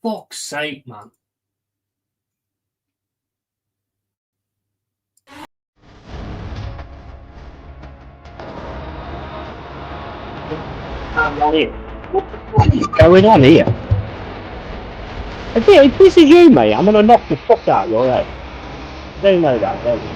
fuck's sake, man. What is going on here? If this is you, mate, I'm gonna knock the fuck out of your head. I don't know that, don't you?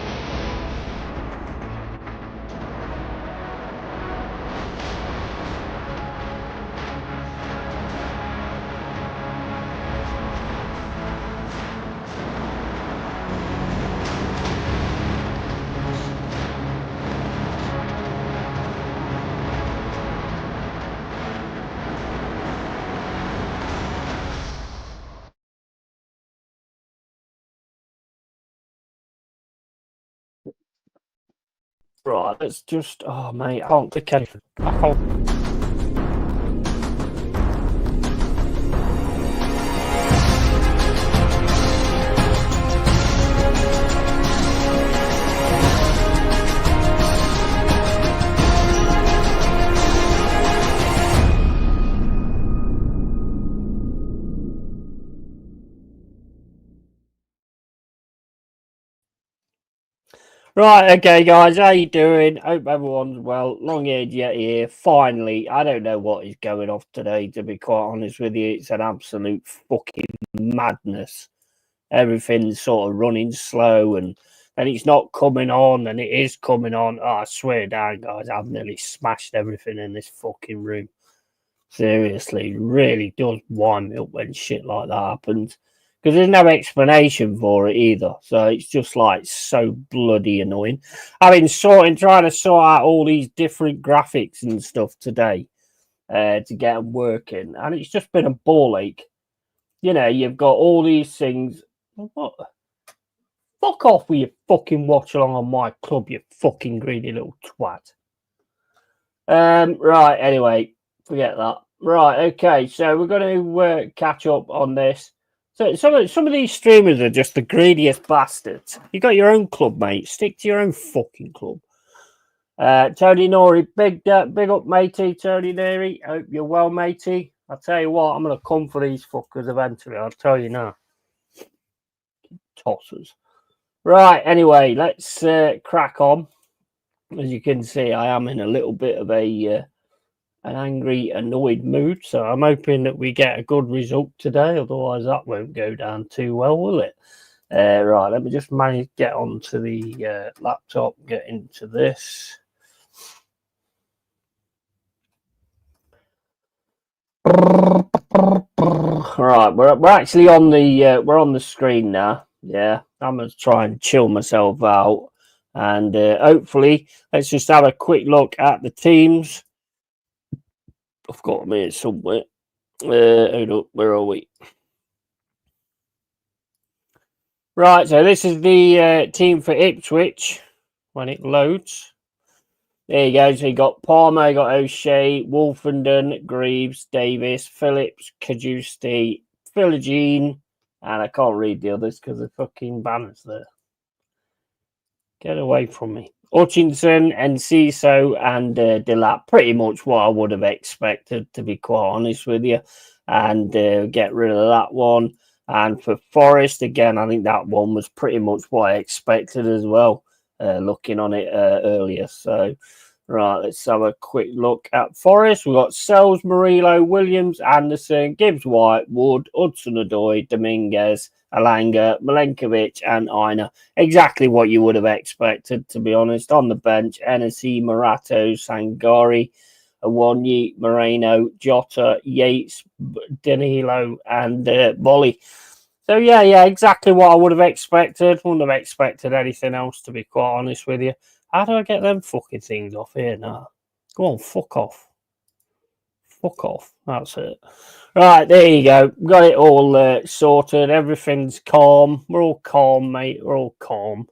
Right, let's just... Oh, mate, I can't click anything. I can't... Right, okay, guys, how you doing? Hope everyone's well. Long-haired Yeti here. Finally, I don't know what is going off today, to be quite honest with you. It's an absolute fucking madness. Everything's sort of running slow, and it's not coming on, and it is coming on. Oh, I swear down, guys, I've nearly smashed everything in this fucking room. Seriously, really does wind me up when shit like that happens. Because there's no explanation for it either. So it's just like so bloody annoying. I've been trying to sort out all these different graphics and stuff today to get them working. And it's just been a ball ache. You know, you've got all these things. What? Fuck off with your fucking watch along on my club, you fucking greedy little twat. Right, anyway, forget that. Right, okay, so we're going to catch up on this. So some of these streamers are just the greediest bastards. You got your own club, mate. Stick to your own fucking club. Tony Nori, big up, matey. Tony Nori, hope you're well, matey. I'll tell you what, I'm gonna come for these fuckers eventually. I'll tell you now. Tossers. Right. Anyway, let's crack on. As you can see, I am in a little bit of an angry, annoyed mood. So I'm hoping that we get a good result today. Otherwise, that won't go down too well, will it? Right, let me just manage to get onto the laptop, get into this. Right, we're actually on the screen now. Yeah, I'm gonna try and chill myself out, and hopefully, let's just have a quick look at the teams. I've got them here somewhere. Hold up, where are we? Right, so this is the team for Ipswich when it loads. There you go. So you got Palmer, you got O'Shea, Wolfenden, Greaves, Davis, Phillips, Cajuste, Philogene, and I can't read the others because the fucking banners there. Get away from me. Hutchinson, Enciso, and Delap. Pretty much what I would have expected, to be quite honest with you. And get rid of that one. And for Forest, again, I think that one was pretty much what I expected as well, looking on it earlier. So, right, let's have a quick look at Forest. We've got Sells, Murillo, Williams, Anderson, Gibbs, White, Wood, Hudson-Odoi, Dominguez, Alanga, Milenkovic, and Aina. Exactly what you would have expected, to be honest. On the bench, Hennessy, Morato, Sangari, Awonyi, Moreno, Jota, Yates, Danilo, and Bolly. So, yeah, exactly what I would have expected. Wouldn't have expected anything else, to be quite honest with you. How do I get them fucking things off here now? Go on, fuck off. Fuck off. That's it. Right, there you go. Got it all sorted. Everything's calm. We're all calm, mate. We're all calm.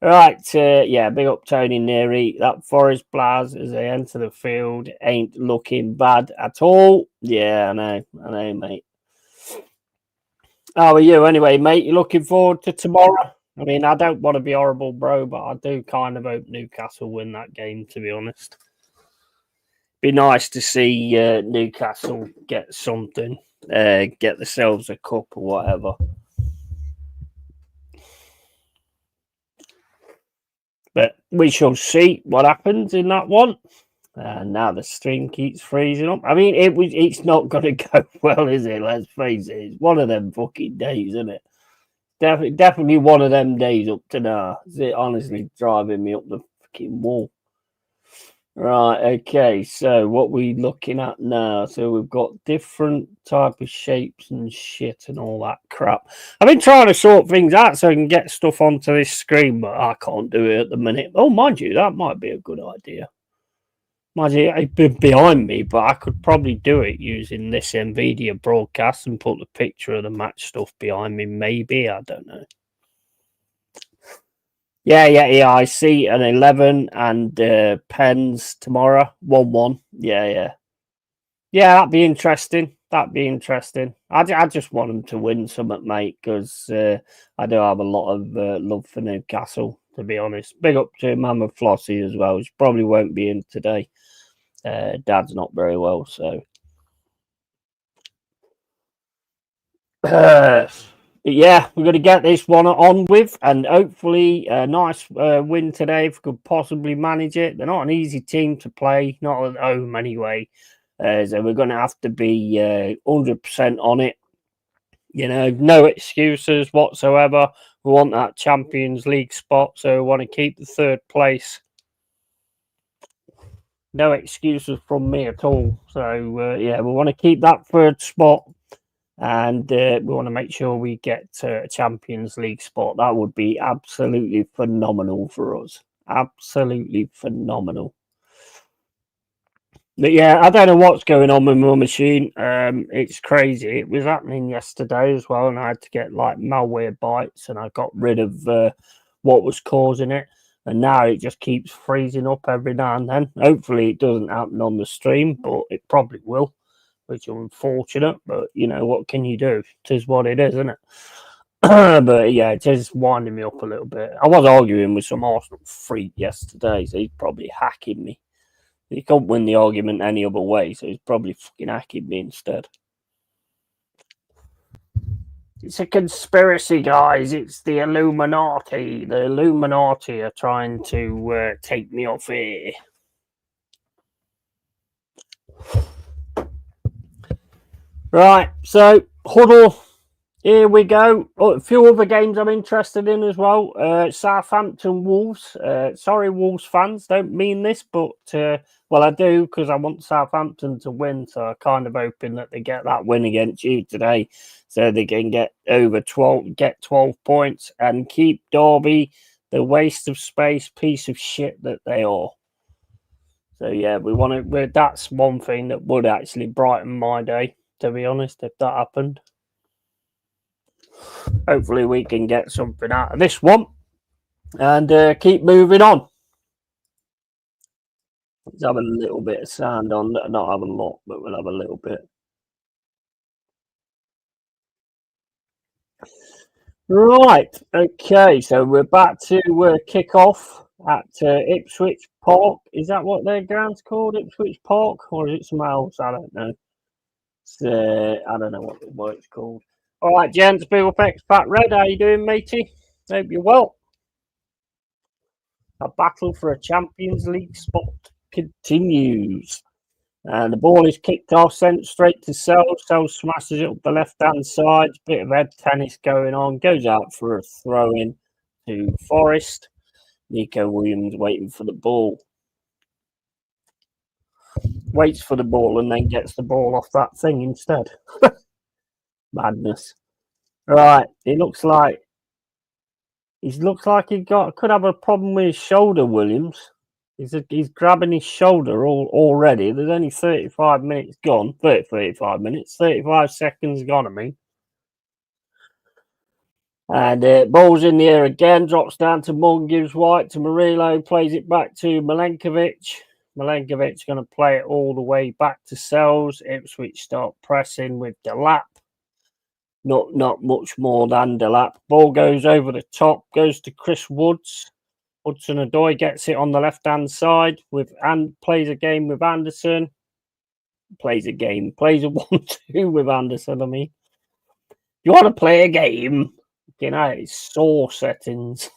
Right, yeah, big up Tony Neary. That Forest Blaz as they enter the field ain't looking bad at all. Yeah, I know, mate. How are you anyway, mate? You looking forward to tomorrow? I mean, I don't want to be horrible, bro, but I do kind of hope Newcastle win that game, to be honest. be nice to see Newcastle get something, get themselves a cup or whatever. But we shall see what happens in that one. And now the stream keeps freezing up. I mean, it's not going to go well, is it? Let's face it. It's one of them fucking days, isn't it? Definitely one of them days up to now. It's honestly driving me up the fucking wall. Right, okay, so what we looking at now? So we've got different type of shapes and shit and all that crap. I've been trying to sort things out so I can get stuff onto this screen, but I can't do it at the minute. Oh, mind you, that might be a good idea. Mind you, it'd be behind me, but I could probably do it using this NVIDIA broadcast and put the picture of the match stuff behind me, maybe, I don't know. Yeah. I see an 11 and Pens tomorrow. 1-1. Yeah. Yeah, that'd be interesting. I just want them to win something, mate, because I do have a lot of love for Newcastle, to be honest. Big up to Mama Flossie as well. She probably won't be in today. Dad's not very well, so. Yeah, we're going to get this one on with, and hopefully a nice win today if we could possibly manage it. They're not an easy team to play, not at home anyway. So we're going to have to be 100% on it. You know, no excuses whatsoever. We want that Champions League spot, so we want to keep the third place. No excuses from me at all. So, yeah, we want to keep that third spot. And we want to make sure we get a Champions League spot. That would be absolutely phenomenal for us. Absolutely phenomenal. But yeah, I don't know what's going on with my machine. It's crazy. It was happening yesterday as well, and I had to get like malware bites, and I got rid of what was causing it. And now it just keeps freezing up every now and then. Hopefully it doesn't happen on the stream, but it probably will. Which are unfortunate, but you know, what can you do? It is what it is, isn't it? But yeah, it is winding me up a little bit. I was arguing with some Arsenal freak yesterday, so he's probably hacking me. He can't win the argument any other way, so he's probably fucking hacking me instead. It's a conspiracy, guys. It's the Illuminati. The Illuminati are trying to take me off here. Right, so Huddle, here we go. Oh, a few other games I'm interested in as well. Southampton Wolves. Sorry, Wolves fans, don't mean this, but well, I do because I want Southampton to win. So I'm kind of hoping that they get that win against you today, so they can get over 12 points and keep Derby the waste of space piece of shit that they are. So yeah, we want to. That's one thing that would actually brighten my day, to be honest, if that happened. Hopefully we can get something out of this one and keep moving on. Let's have a little bit of sound on, not have a lot, but we'll have a little bit. Right, okay, so we're about to kick off at Ipswich Park. Is that what their ground's called, Ipswich Park, or is it somewhere else? I don't know. I don't know what it's called. All right, gents, Bill Expat Red, how you doing, matey? Hope you're well. A battle for a Champions League spot continues. And the ball is kicked off, sent straight to Sells. Sells smashes it up the left-hand side. Bit of head tennis going on. Goes out for a throw-in to Forest. Nico Williams waiting for the ball. Waits for the ball and then gets the ball off that thing instead. Madness. Right, it looks like he could have a problem with his shoulder, Williams. He's grabbing his shoulder already. There's only 35 minutes gone. 35 minutes. 35 seconds gone, I mean. And ball's in the air again. Drops down to Morgan, gives White to Murillo. Plays it back to Milenkovic. Milenkovic going to play it all the way back to Sells. Ipswich start pressing with Delap. Not much more than Delap. Ball goes over the top. Goes to Chris Woods. Hudson-Odoi gets it on the left-hand side and plays a game with Anderson. Plays a 1-2 with Anderson. I mean, you want to play a game? It's sore settings.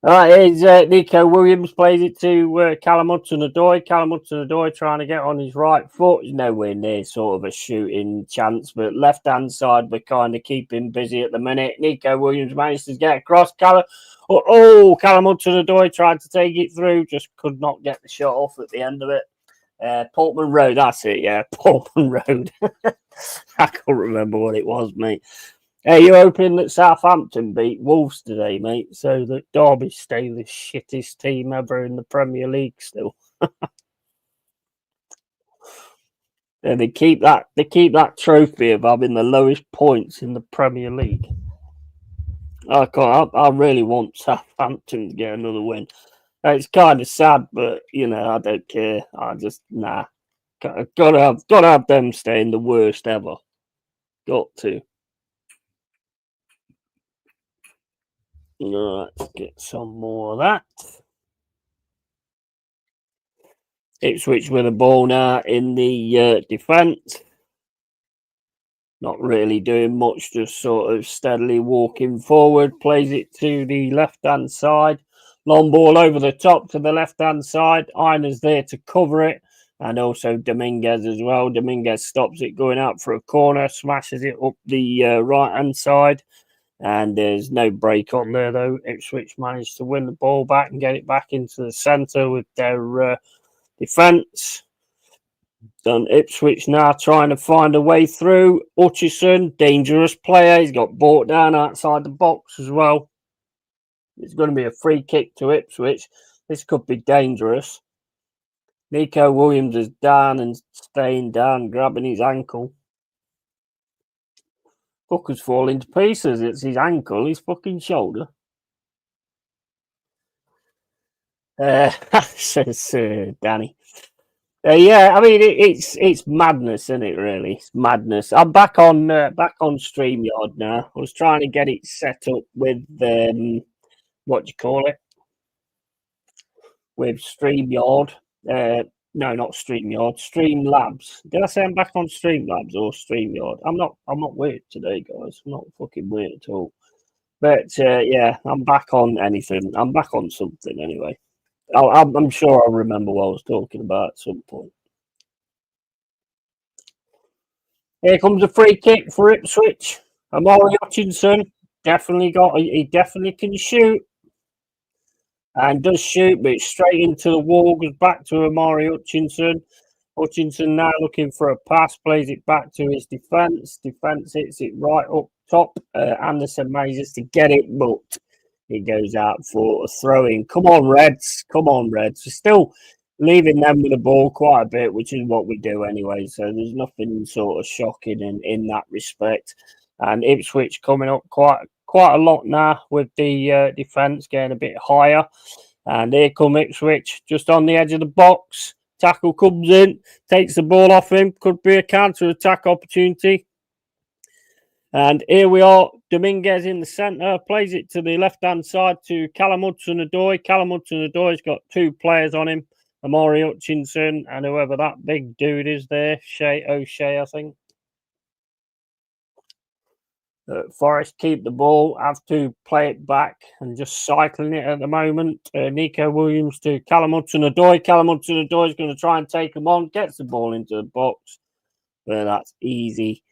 All right, here's Nico Williams plays it to Callum Hudson-Odoi. Callum Hudson-Odoi trying to get on his right foot. He's nowhere near sort of a shooting chance, but left-hand side, we're kind of keeping busy at the minute. Nico Williams managed to get across. Callum Hudson-Odoi tried to take it through, just could not get the shot off at the end of it. Portman Road, that's it, yeah, Portman Road. I can't remember what it was, mate. Hey, you're hoping that Southampton beat Wolves today, mate, so that Derby stay the shittest team ever in the Premier League still. They keep that trophy of having the lowest points in the Premier League. I really want Southampton to get another win. It's kind of sad, but I don't care. I just gotta have them staying the worst ever. Got to. All right, let's get some more of that. Ipswich with the ball now in the defence. Not really doing much, just sort of steadily walking forward. Plays it to the left-hand side. Long ball over the top to the left-hand side. Einer's there to cover it. And also Dominguez as well. Dominguez stops it going out for a corner. Smashes it up the right-hand side. And there's no break on there, though. Ipswich managed to win the ball back and get it back into the centre with their defence. Done. Ipswich now trying to find a way through. Hutchison, dangerous player. He's got brought down outside the box as well. It's going to be a free kick to Ipswich. This could be dangerous. Nico Williams is down and staying down, grabbing his ankle. Fucker's falling to pieces. It's his ankle, his fucking shoulder. Says Danny. Yeah, I mean it's madness, isn't it? Really, it's madness. I'm back on StreamYard now. I was trying to get it set up with what do you call it? With StreamYard. No, not StreamYard. Streamlabs. Did I say I'm back on Streamlabs or StreamYard? I'm not weird today, guys. I'm not fucking weird at all. But yeah, I'm back on anything. I'm back on something anyway. I'm sure I'll remember what I was talking about at some point. Here comes a free kick for Ipswich. Amari Hutchinson he definitely can shoot. And does shoot, but it's straight into the wall, goes back to Amari Hutchinson. Hutchinson now looking for a pass, plays it back to his defence. Defence hits it right up top. Anderson manages to get it, but it goes out for a throw-in. Come on, Reds. We're still leaving them with the ball quite a bit, which is what we do anyway. So there's nothing sort of shocking in that respect. And Ipswich coming up quite a lot now with the defence getting a bit higher. And here come Ipswich just on the edge of the box. Tackle comes in, takes the ball off him. Could be a counter-attack opportunity. And here we are. Dominguez in the centre. Plays it to the left-hand side to Callum Hudson-Odoi. Callum Hudson-Odoi's got two players on him. Amari Hutchinson and whoever that big dude is there. O'Shea, I think. Forest keep the ball, have to play it back and just cycling it at the moment. Nico Williams to Callum Hudson-Odoi. Callum Hudson-Odoi is going to try and take him on, gets the ball into the box. But that's easy.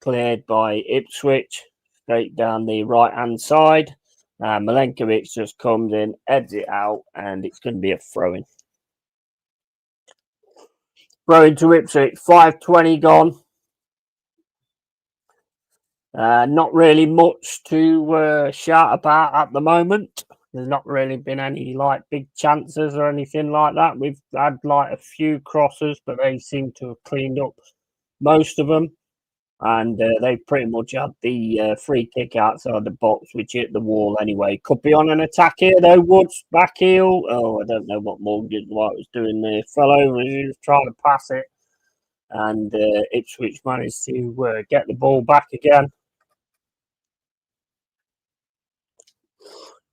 Cleared by Ipswich, straight down the right-hand side. Milenkovic just comes in, heads it out, and it's going to be a throw-in. Throw-in to Ipswich, 5:20 gone. Not really much to shout about at the moment. There's not really been any big chances or anything like that. We've had a few crosses, but they seem to have cleaned up most of them. And they pretty much had the free kick outside the box, which hit the wall anyway. Could be on an attack here, though. Woods, back heel. Oh, I don't know what Morgan White was doing there. Fell over as he was trying to pass it. And Ipswich managed to get the ball back again.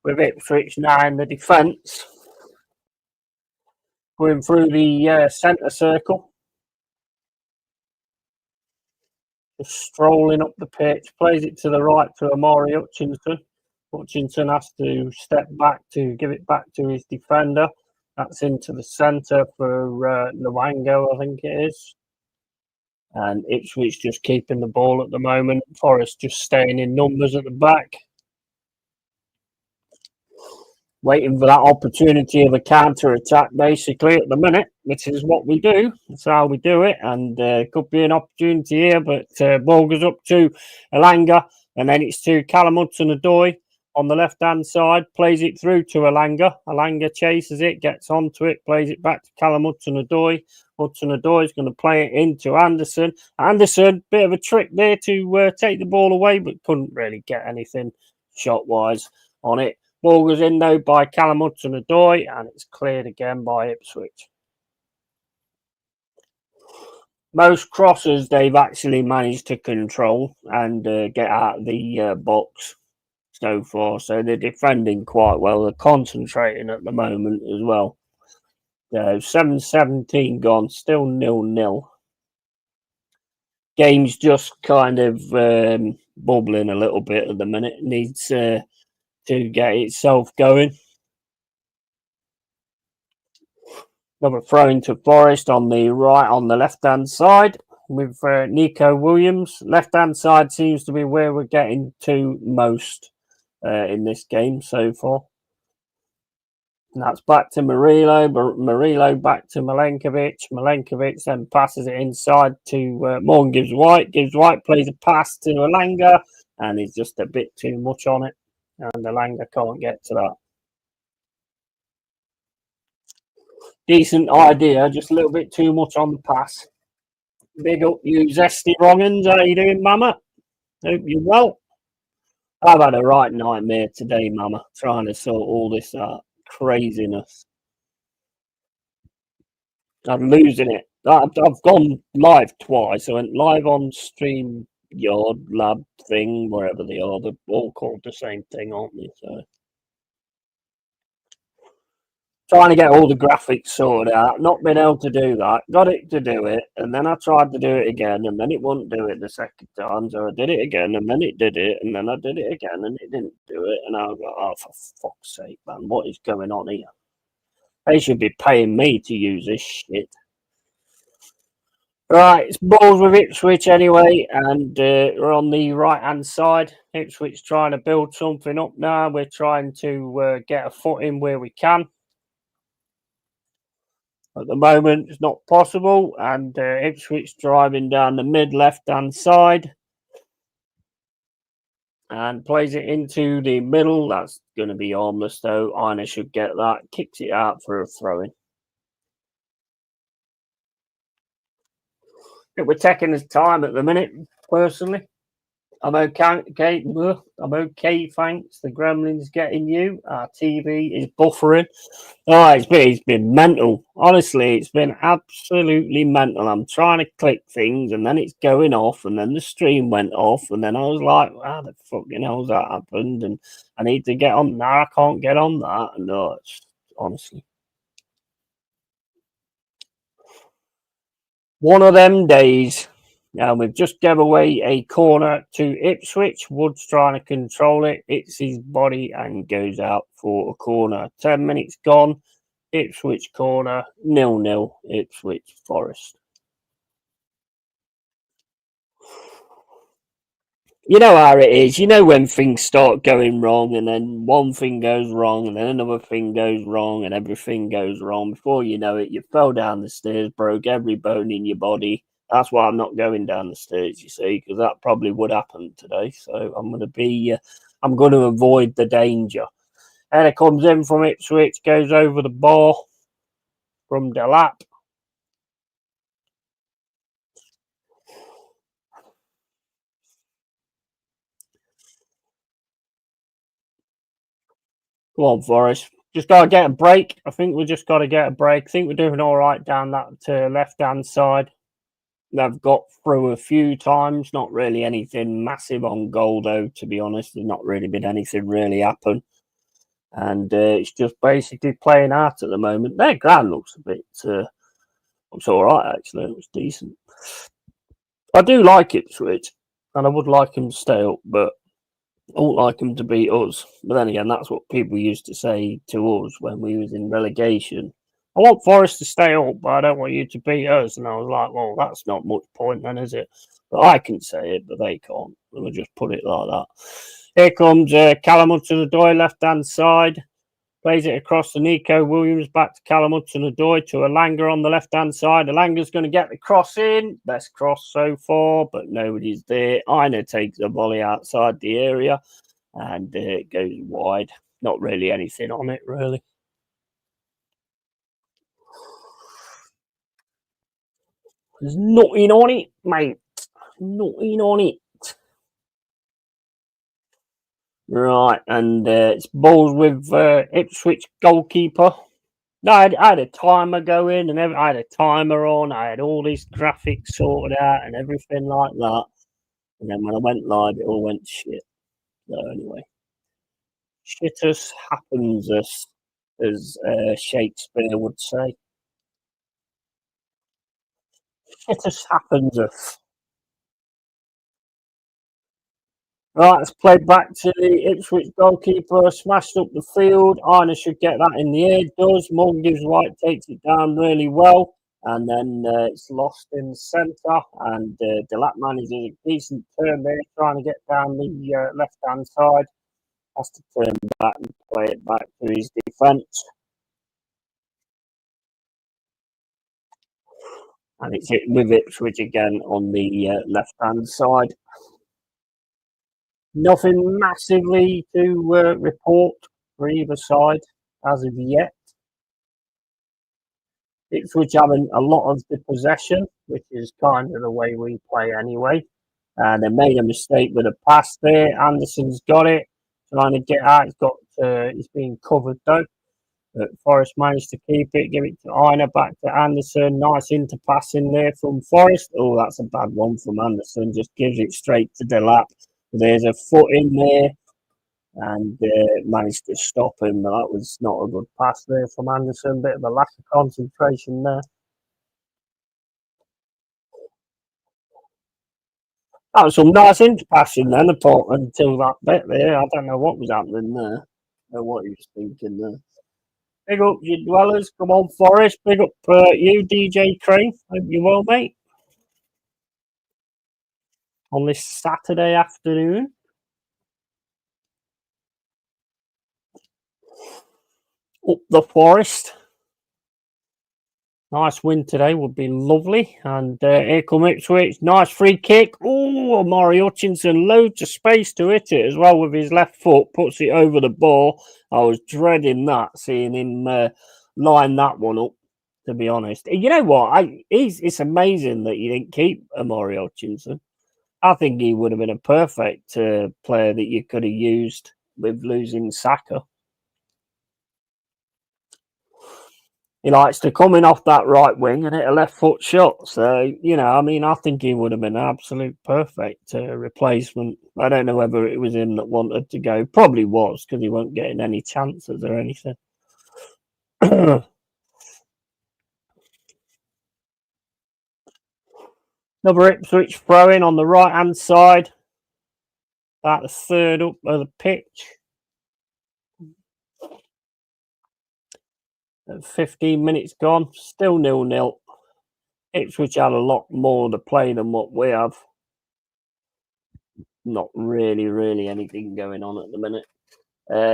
with Ipswich now in the defence. Going through the centre circle. Just strolling up the pitch. Plays it to the right to Amari Hutchinson. Hutchinson has to step back to give it back to his defender. That's into the centre for Nwango, I think it is. And Ipswich just keeping the ball at the moment. Forest just staying in numbers at the back. Waiting for that opportunity of a counter attack, basically, at the minute, which is what we do. That's how we do it. And could be an opportunity here, but ball goes up to Alanga, and then it's to Callum Hudson-Odoi on the left-hand side, plays it through to Alanga. Alanga chases it, gets onto it, plays it back to Callum Hudson-Odoi. Hudson-Odoi is going to play it into Anderson. Anderson, bit of a trick there to take the ball away, but couldn't really get anything shot-wise on it. Ball goes in, though, by Callum Hudson-Odoi, and it's cleared again by Ipswich. Most crosses they've actually managed to control and get out of the box so far. So they're defending quite well. They're concentrating at the moment as well. So 7-17 gone, still 0-0. Game's just kind of bubbling a little bit at the minute. It needs to get itself going. Another throw into Forest on the right, on the left-hand side with Nico Williams. Left-hand side seems to be where we're getting to most in this game so far. And that's back to Murillo. Murillo back to Milenkovic. Milenkovic then passes it inside to Morgan Gibbs White. Gibbs White plays a pass to Alanga, and he's just a bit too much on it. And Alanga can't get to that. Decent idea, just a little bit too much on the pass. Big up you, Zesty Wrong'uns. How you doing, Mama? Hope you're well. I've had a right nightmare today, Mama, trying to sort all this out. Craziness. I'm losing it. I've gone live twice. I went live on StreamYard Lab thing, wherever they are. They're all called the same thing, aren't they? So trying to get all the graphics sorted out, not been able to do that. Got it to do it, and then I tried to do it again, and then it wouldn't do it the second time. So I did it again, and then it did it, and then I did it again, and it didn't do it. And I was like, oh, for fuck's sake, man, what is going on here? They should be paying me to use this shit. Right, it's balls with Ipswich anyway, and we're on the right-hand side. Ipswich trying to build something up now. We're trying to get a foot in where we can. At the moment, it's not possible, and Ipswich driving down the mid left-hand side and plays it into the middle. That's going to be harmless, though. Ina should get that. Kicks it out for a throw-in. We're taking his time at the minute, personally. I'm okay. I'm okay, thanks. The gremlin's getting you. Our TV is buffering. Oh, it's been mental. Honestly, it's been absolutely mental. I'm trying to click things, and then it's going off, and then the stream went off, and then I was like, "How the fucking hell's that happened?" And I need to get on. Now I can't get on that. And no, it's honestly one of them days. We've just gave away a corner to Ipswich. Wood's trying to control it. It's his body and goes out for a corner. 10 minutes gone. Ipswich corner, 0-0. Ipswich Forest. You know how it is. You know when things start going wrong, and then one thing goes wrong, and then another thing goes wrong, and everything goes wrong. Before you know it, you fell down the stairs, broke every bone in your body. That's why I'm not going down the stairs, you see, because that probably would happen today. So I'm going to avoid the danger. And it comes in from Ipswich, goes over the bar from Delap. Come on, Forest. Just got to get a break. I think we just got to get a break. I think we're doing all right down that left-hand side. They've got through a few times. Not really anything massive on goal, though, to be honest. There's not really been anything really happen. and it's just basically playing out at the moment. Their ground looks a bit, looks all right actually. It was decent. I do like Ipswich, and I would like him to stay up, but I wouldn't like him to beat us. But then again, that's what people used to say to us when we was in relegation. I want Forest to stay up, but I don't want you to beat us. And I was like, well, that's not much point then, is it? But I can say it, but they can't. We'll just put it like that. Here comes Callum Hudson-Odoi, left-hand side. Plays it across to Nico Williams, back to Callum Hudson-Odoi, to Elanga on the left-hand side. Elanga's going to get the cross in. Best cross so far, but nobody's there. Aina takes the volley outside the area, and it goes wide. Not really anything on it, really. There's nothing on it, mate. Nothing on it. Right, and it's balls with Ipswich goalkeeper. No, I had a timer going, and I had a timer on. I had all these graphics sorted out and everything like that. And then when I went live, it all went shit. So anyway, shitus happens, as Shakespeare would say. Shitus happens. Right, it's played back to the Ipswich goalkeeper, smashed up the field. Arna should get that in the air. Does. Morgan gives White, takes it down really well. And then it's lost in the centre. And Delap manages a decent turn there, trying to get down the left hand side. Has to turn back and play it back to his defence. And it's with Ipswich again on the left hand side. Nothing massively to report for either side as of yet. Ipswich having a lot of the possession, which is kind of the way we play anyway. And they made a mistake with a pass there. Anderson's got it, trying to get out. It's being covered though. But Forest managed to keep it, give it to Aina, back to Anderson. Nice interpassing there from Forest. Oh, that's a bad one from Anderson. Just gives it straight to Delap. There's a foot in there, and managed to stop him. But that was not a good pass there from Anderson. Bit of a lack of concentration there. That was some nice interpassing then, until that bit there. I don't know what was happening there. I don't know what he was thinking there. Big up you dwellers. Come on, Forest. Big up you, DJ Crane. Hope you well, mate. On this Saturday afternoon. Up the Forest. Nice win today would be lovely. And here come Ipswich. Nice free kick. Oh, Maury Hutchinson. Loads of space to hit it as well with his left foot. Puts it over the ball. I was dreading that, seeing him line that one up, to be honest. You know what? It's amazing that you didn't keep Maury Hutchinson. I think he would have been a perfect player that you could have used with losing Saka. He likes to come in off that right wing and hit a left foot shot. So, I think he would have been an absolute perfect replacement. I don't know whether it was him that wanted to go. Probably was, because he wasn't getting any chances or anything. Another Ipswich throw-in on the right-hand side. About the third up of the pitch. 15 minutes gone. Still 0-0. Ipswich had a lot more to play than what we have. Not really anything going on at the minute.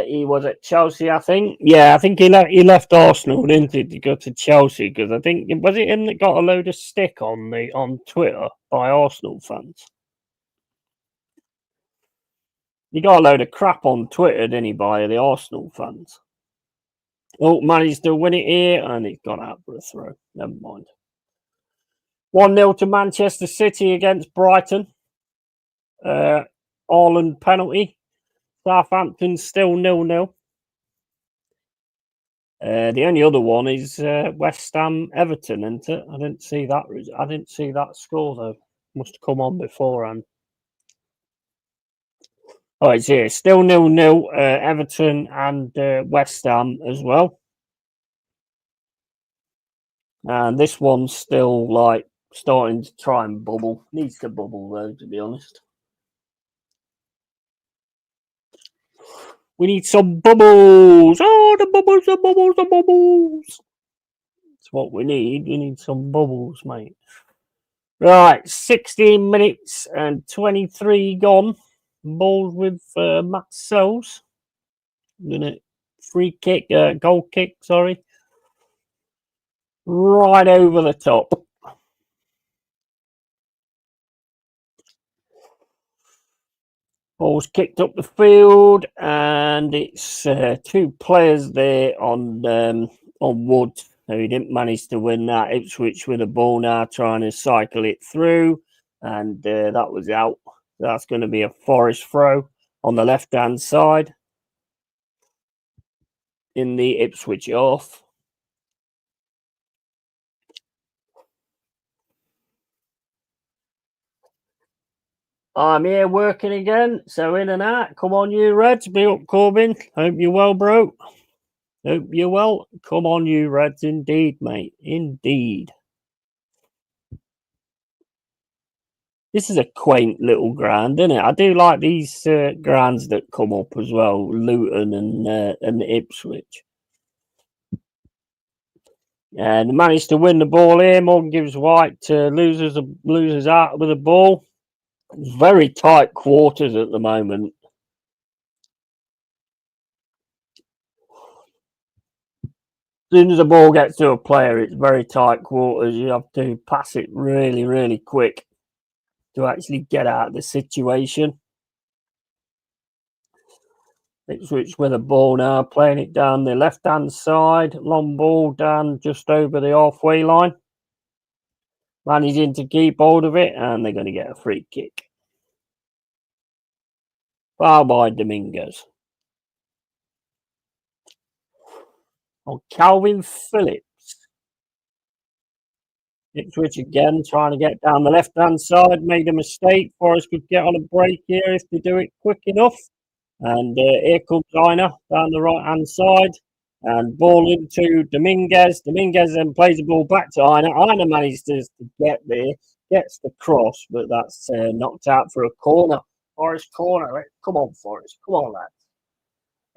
He was at Chelsea, I think. Yeah, I think he left Arsenal, didn't he, to go to Chelsea? Because I think was it him that got a load of stick on Twitter by Arsenal fans. He got a load of crap on Twitter, didn't he, by the Arsenal fans? Oh, managed to win it here, and it got out for a throw. Never mind. 1-0 to Manchester City against Brighton. Haaland penalty. Southampton still 0-0. The only other one is West Ham Everton, isn't it? I didn't see that score though. Must have come on beforehand. Oh, it's here. Still 0-0. Everton and West Ham as well. And this one's still like starting to try and bubble. Needs to bubble though, to be honest. We need some bubbles. Oh, the bubbles, the bubbles, the bubbles. That's what we need. We need some bubbles, mate. Right, 16 minutes and 23 gone. Ball with Matt Sells. Free kick, goal kick, sorry. Right over the top. Ball's kicked up the field, and it's two players there on wood. So he didn't manage to win that. Ipswich with the ball now, trying to cycle it through, and that was out. That's going to be a Forest throw on the left-hand side in the Ipswich half. I'm here working again, so in and out. Come on, you Reds. Be up, Corbin. Hope you're well, bro. Hope you're well. Come on, you Reds. Indeed, mate. Indeed. This is a quaint little ground, isn't it? I do like these grounds that come up as well, Luton and Ipswich. And managed to win the ball here. Morgan gives White losers out with the ball. Very tight quarters at the moment. As soon as the ball gets to a player, it's very tight quarters. You have to pass it really, really quick to actually get out of the situation. Ipswich with a ball now, playing it down the left-hand side. Long ball down just over the halfway line. Managing to keep hold of it, and they're going to get a free kick. Foul by Dominguez. On Calvin Phillips. Ipswich again, trying to get down the left-hand side. Made a mistake. Forest could get on a break here if they do it quick enough. And here comes Aina down the right-hand side. And ball into Dominguez. Dominguez then plays the ball back to Aina. Aina manages to get there. Gets the cross, but that's knocked out for a corner. Forest corner. Come on, Forest. Come on, lads.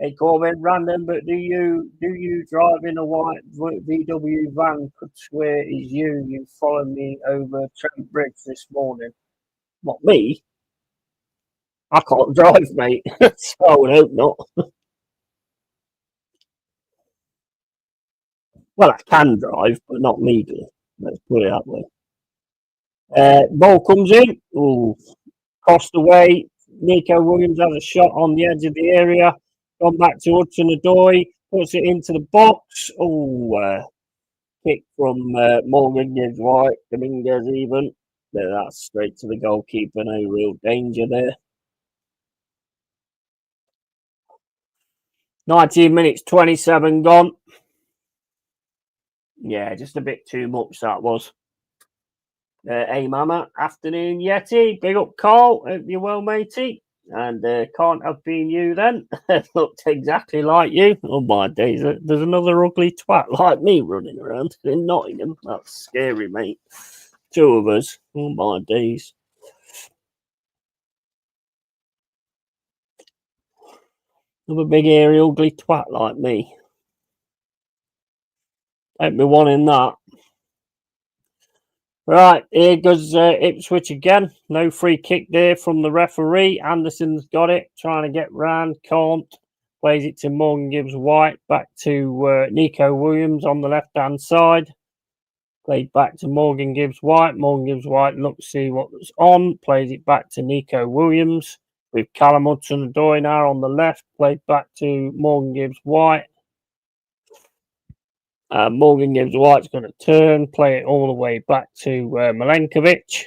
Hey, Corbin, random, but do you drive in a white VW van? Could swear is you. You followed me over Trent Bridge this morning. What, me? I can't drive, mate. So I would hope not. Well, I can drive, but not legally. Let's put it that way. Ball comes in. Ooh, crossed away. Nico Williams has a shot on the edge of the area. Gone back to Hudson-Odoi. Puts it into the box. Oh, kick from Morgan gives White. Dominguez even. That's straight to the goalkeeper. No real danger there. 19 minutes, 27 gone. Yeah, just a bit too much that was. Hey, Mama. Afternoon, Yeti. Big up, Carl. Hope you're well, matey. And can't have been you then. Looked exactly like you. Oh, my days. There's another ugly twat like me running around in Nottingham. That's scary, mate. Two of us. Oh, my days. Another big, hairy, ugly twat like me. Don't be wanting that. Right, here goes Ipswich again. No free kick there from the referee. Anderson's got it. Trying to get round. Can't. Plays it to Morgan Gibbs White. Back to Nico Williams on the left-hand side. Played back to Morgan Gibbs White. Morgan Gibbs White looks to see what was on. Plays it back to Nico Williams. With Callum Hudson-Odoi now on the left. Played back to Morgan Gibbs White. Morgan Gibbs White's going to turn, play it all the way back to Milenkovic.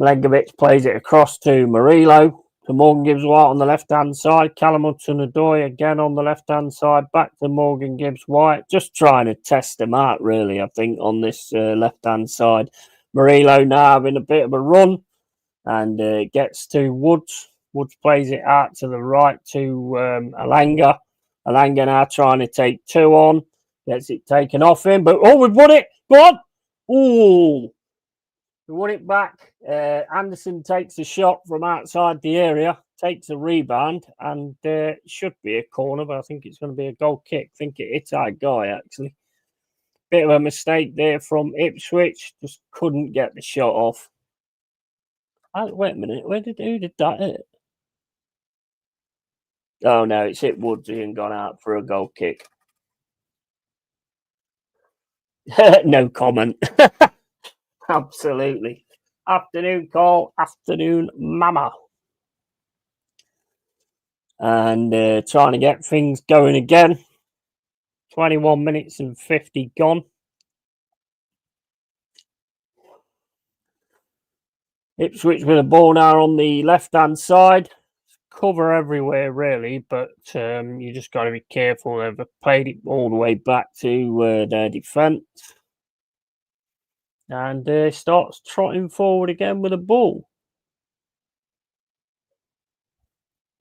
Milenkovic plays it across to Murillo. To Morgan Gibbs White on the left-hand side. Callum Hudson-Odoi again on the left-hand side. Back to Morgan Gibbs White. Just trying to test them out, really, I think, on this left-hand side. Murillo now having a bit of a run. and gets to Woods. Woods plays it out to the right to Alanga. Alanga now trying to take 2 on. Gets it taken off him, but we've won it. Go on. Ooh. We won it back. Anderson takes a shot from outside the area, takes a rebound, and should be a corner, but I think it's going to be a goal kick. I think it hits our guy, actually. Bit of a mistake there from Ipswich. Just couldn't get the shot off. Wait a minute. Who did that hit? Oh, no, it's hit Woods and gone out for a goal kick. No comment. Absolutely. Afternoon call, afternoon mama. And trying to get things going again. 21 minutes and 50 gone. Ipswich with a ball now on the left-hand side. Cover everywhere, really, but you just got to be careful. They've played it all the way back to their defence. And starts trotting forward again with a ball.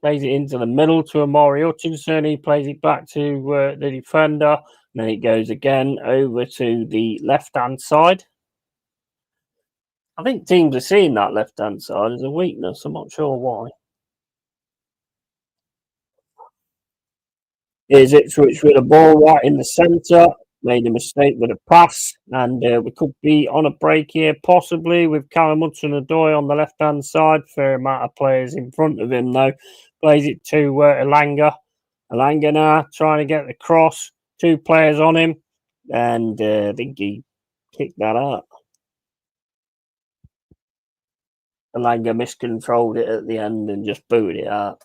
Plays it into the middle to Amari Hutchinson. He plays it back to the defender. And then it goes again over to the left-hand side. I think teams are seeing that left-hand side as a weakness. I'm not sure why. Here's Ipswich with a ball right in the centre. Made a mistake with a pass, and we could be on a break here, possibly, with Callum Hudson-Odoi on the left-hand side. Fair amount of players in front of him, though. Plays it to Elanga. Elanga now trying to get the cross. 2 players on him, and I think he kicked that out. Elanga miscontrolled it at the end and just booted it out.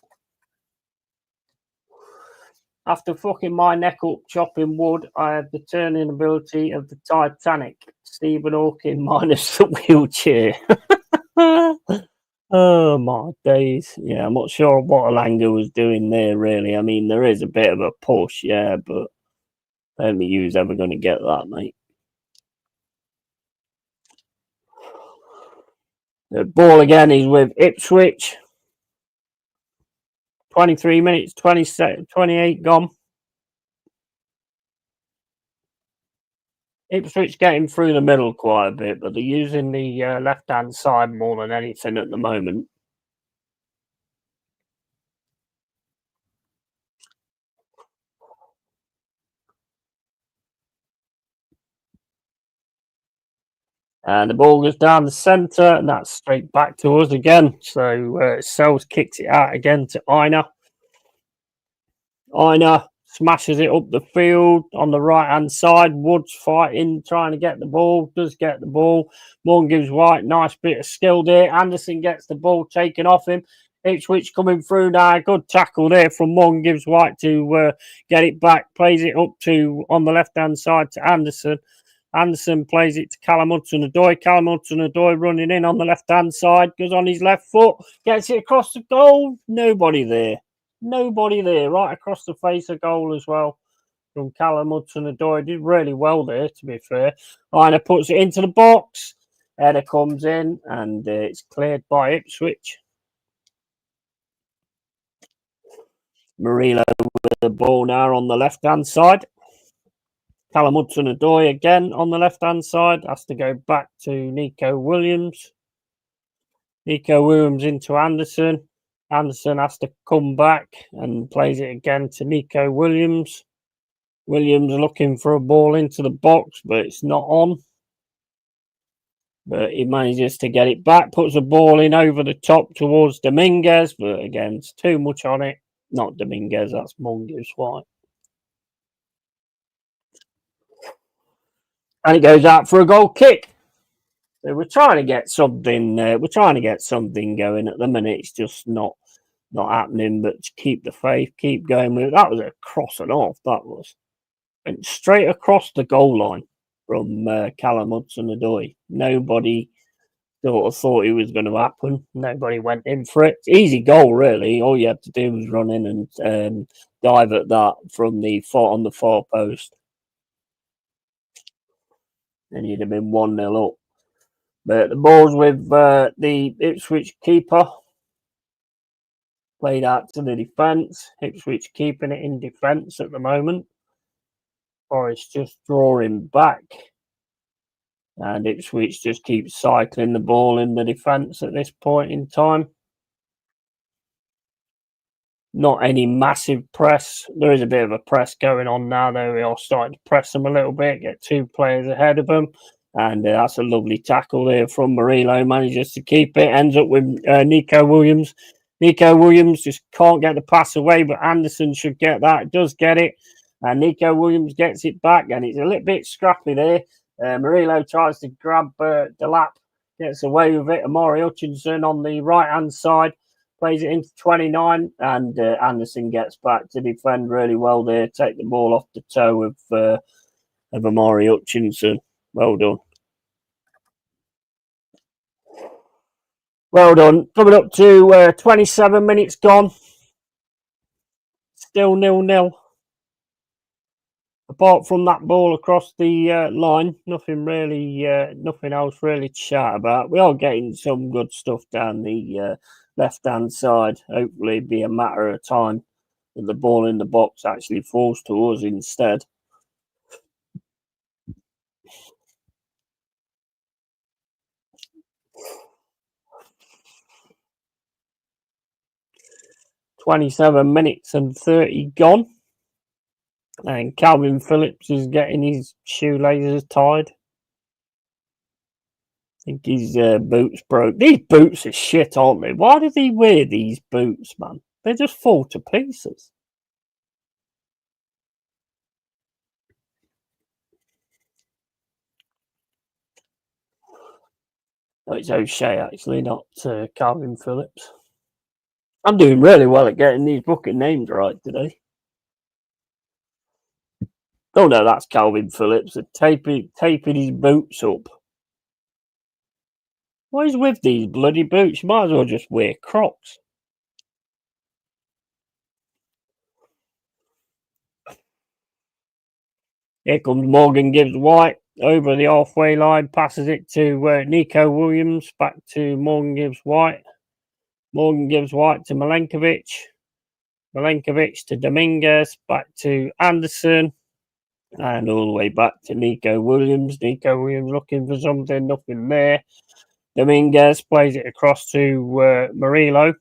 After fucking my neck up chopping wood, I had the turning ability of the Titanic. Stephen Hawking minus the wheelchair. Oh, my days. Yeah, I'm not sure what Alanga was doing there, really. I mean, there is a bit of a push, yeah, but I don't think he was ever going to get that, mate. The ball again is with Ipswich. 23 minutes, 28 gone. Ipswich getting through the middle quite a bit, but they're using the left-hand side more than anything at the moment. And the ball goes down the centre, and that's straight back to us again. So Sells kicks it out again to Aina. Aina smashes it up the field on the right-hand side. Woods fighting, trying to get the ball. Does get the ball. Morgan gives White. Nice bit of skill there. Anderson gets the ball taken off him. Ipswich coming through now. Good tackle there from Morgan gives White to get it back. Plays it up to on the left-hand side to Anderson. Anderson plays it to Callum Hudson-Odoi. Callum Hudson-Odoi running in on the left-hand side. Goes on his left foot. Gets it across the goal. Nobody there. Nobody there. Right across the face of goal as well from Callum Hudson-Odoi. Did really well there, to be fair. Aina puts it into the box. Header comes in and it's cleared by Ipswich. Murillo with the ball now on the left-hand side. Callum Hudson-Odoi again on the left-hand side. Has to go back to Nico Williams. Nico Williams into Anderson. Anderson has to come back and plays it again to Nico Williams. Williams looking for a ball into the box, but it's not on. But he manages to get it back, puts a ball in over the top towards Dominguez, but again, it's too much on it. Not Dominguez, that's Mungus White. And it goes out for a goal kick. So we're trying to get something. We're trying to get something going at the minute. It's just not happening. But keep the faith, keep going with it. That was a cross and off. That was went straight across the goal line from Callum Hudson-Odoi. Nobody sort of thought it was going to happen. Nobody went in for it. Easy goal, really. All you had to do was run in and dive at that from the on the far post. And you'd have been 1-0 up. But the ball's with the Ipswich keeper. Played out to the defence. Ipswich keeping it in defence at the moment. Forest just drawing back. And Ipswich just keeps cycling the ball in the defence at this point in time. Not any massive press. There is a bit of a press going on now, though. We are starting to press them a little bit, get 2 players ahead of them. And that's a lovely tackle there from Murillo. Manages to keep it. Ends up with Nico Williams. Nico Williams just can't get the pass away, but Anderson should get that. Does get it. And Nico Williams gets it back. And it's a little bit scrappy there. Murillo tries to grab the lap. Gets away with it. Amari Hutchinson on the right-hand side. Plays it into 29, and Anderson gets back to defend really well there. Take the ball off the toe of Amari Hutchinson. Well done. Well done. Coming up to 27 minutes gone. Still 0-0. Apart from that ball across the line, nothing else really to shout about. We are getting some good stuff down the left-hand side. Hopefully it'll be a matter of time that the ball in the box actually falls to us instead. "27 minutes and 30 gone. And Calvin Phillips is getting his shoelaces tied. I think his boots broke. These boots are shit, aren't they? Why does he wear these boots, man? They just fall to pieces. Oh, it's O'Shea, actually, not Calvin Phillips. I'm doing really well at getting these fucking names right today. Oh no, that's Calvin Phillips. Taping his boots up. What is with these bloody boots? You might as well just wear Crocs. Here comes Morgan Gibbs White over the halfway line, passes it to Nico Williams, back to Morgan Gibbs White. Morgan Gibbs White to Milenkovic. Milenkovic to Dominguez, back to Anderson, and all the way back to Nico Williams. Nico Williams looking for something, nothing there. Dominguez plays it across to Murillo.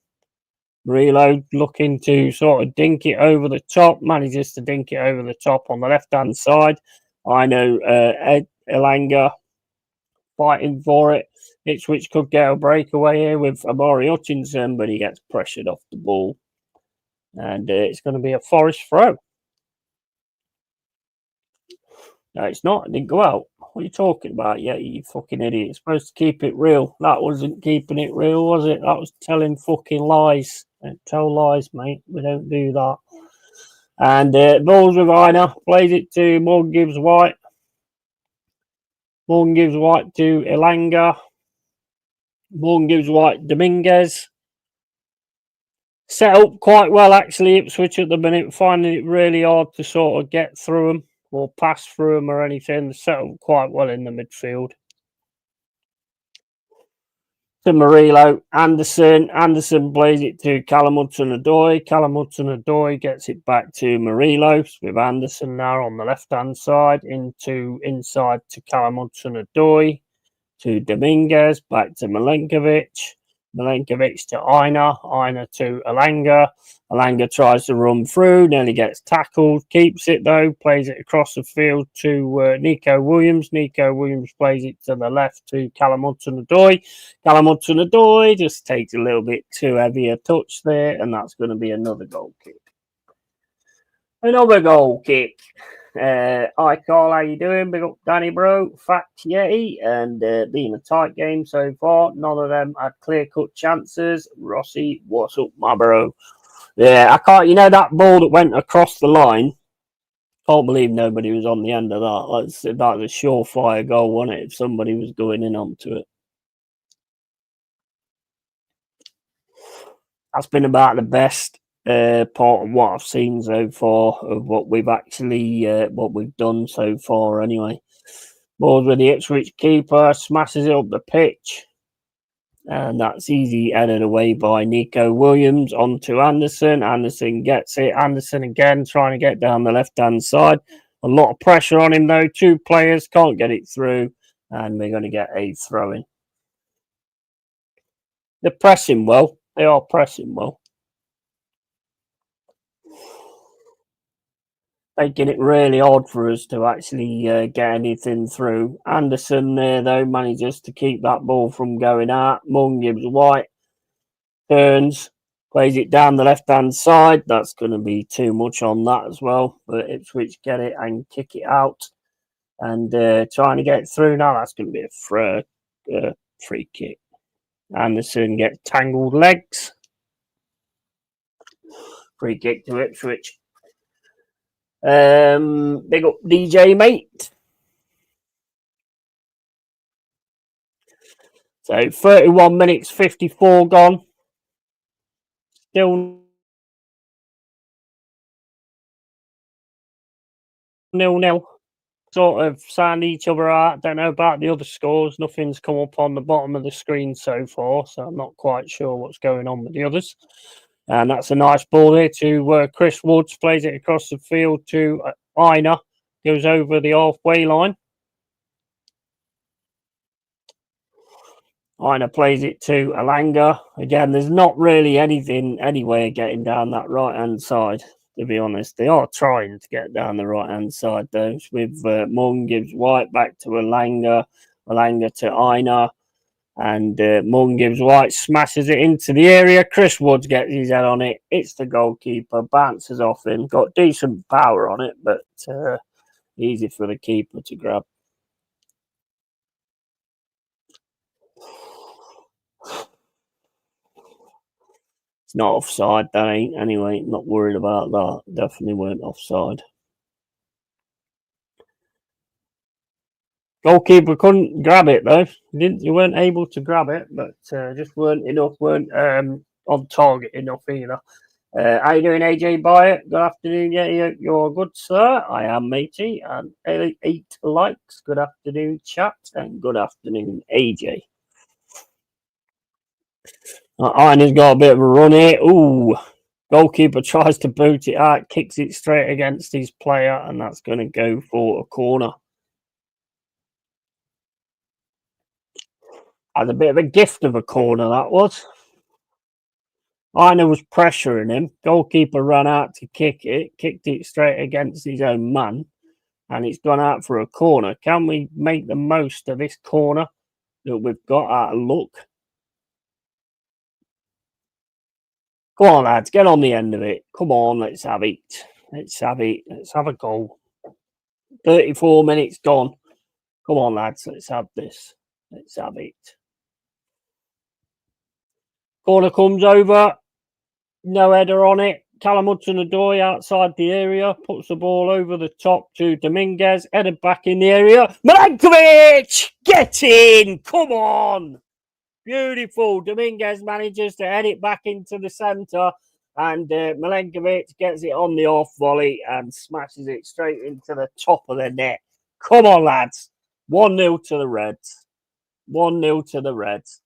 Murillo looking to sort of dink it over the top, manages to dink it over the top on the left-hand side. I know Ed Elanga fighting for it. Ipswich could get a breakaway here with Amari Hutchinson, but he gets pressured off the ball. And it's going to be a Forest throw. No, it's not. It didn't go out. What are you talking about? Yeah, you fucking idiot. You're supposed to keep it real. That wasn't keeping it real, was it? That was telling fucking lies. Don't tell lies, mate. We don't do that. And balls with Ina. Plays it to Morgan Gibbs White. Morgan Gibbs White to Elanga. Morgan Gibbs White, Dominguez. Set up quite well, actually, Ipswich at the minute. Finding it really hard to sort of get through them or pass through them or anything. Set up quite well in the midfield. To Murillo, Anderson. Anderson plays it to Callum Hudson-Odoi. Callum Hudson-Odoi gets it back to Murillo with Anderson now on the left-hand side. Inside to Callum Hudson-Odoi. To Dominguez, back to Milenkovic. Milenkovic to Ina to Elanga. Elanga tries to run through, nearly gets tackled, keeps it though, plays it across the field to Nico Williams. Nico Williams plays it to the left to Callum Hudson-Odoi. Callum Hudson-Odoi just takes a little bit too heavy a touch there, and that's going to be another goal kick. Another goal kick. Hi Carl, how you doing? Big up Danny bro, Fat Yeti, and been a tight game so far. None of them had clear-cut chances. Rossi, what's up, my bro? Yeah, I can't. You know that ball that went across the line. Can't believe nobody was on the end of that. That was a surefire goal, wasn't it? If somebody was going in onto it. That's been about the best part of what I've seen so far of what we've actually what we've done so far anyway. Balls with the Ipswich keeper, smashes it up the pitch. And that's easy headed away by Nico Williams onto Anderson. Anderson gets it. Anderson again trying to get down the left-hand side. A lot of pressure on him, though. 2 players can't get it through. And we're going to get a throw-in. They're pressing well. They are pressing well. Making it really odd for us to actually get anything through. Anderson there, though, manages to keep that ball from going out. Mung gives White. Turns. Plays it down the left-hand side. That's going to be too much on that as well. But Ipswich get it and kick it out. And trying to get through now. That's going to be a free kick. Anderson gets tangled legs. Free kick to Ipswich. Big up DJ, mate. So 31 minutes, 54 gone. Still 0-0. Sort of sound each other out. Don't know about the other scores. Nothing's come up on the bottom of the screen so far, so I'm not quite sure what's going on with the others. And that's a nice ball here to Chris Woods. Plays it across the field to Aina. Goes over the halfway line. Aina plays it to Alanga. Again, there's not really anything anywhere getting down that right-hand side, to be honest. They are trying to get down the right-hand side, though. With Mung gives White back to Alanga. Alanga to Aina. And Mung gives White, smashes it into the area. Chris Woods gets his head on it. It's the goalkeeper, bounces off him. Got decent power on it, but easy for the keeper to grab. It's not offside, that ain't. Anyway, not worried about that. Definitely weren't offside. Goalkeeper couldn't grab it, though. You weren't able to grab it, but just weren't on target enough either. How you doing, AJ Byatt? Good afternoon. Yeah, you're good, sir. I am, matey. And 8 likes. Good afternoon, chat. And good afternoon, AJ. Ina's got a bit of a run here. Ooh. Goalkeeper tries to boot it out, kicks it straight against his player, and that's going to go for a corner. Had a bit of a gift of a corner, that was. Ina was pressuring him. Goalkeeper ran out to kick it, kicked it straight against his own man, and it's gone out for a corner. Can we make the most of this corner that we've got out of luck? Come on, lads, get on the end of it. Come on, let's have it. Let's have it. Let's have a goal. 34 minutes gone. Come on, lads, let's have this. Let's have it. Corner comes over. No header on it. Callum Hudson-Odoi outside the area. Puts the ball over the top to Dominguez. Headed back in the area. Milenkovic! Get in! Come on! Beautiful. Dominguez manages to head it back into the centre. And Milenkovic gets it on the off volley and smashes it straight into the top of the net. Come on, lads. 1-0 to the Reds. 1-0 to the Reds.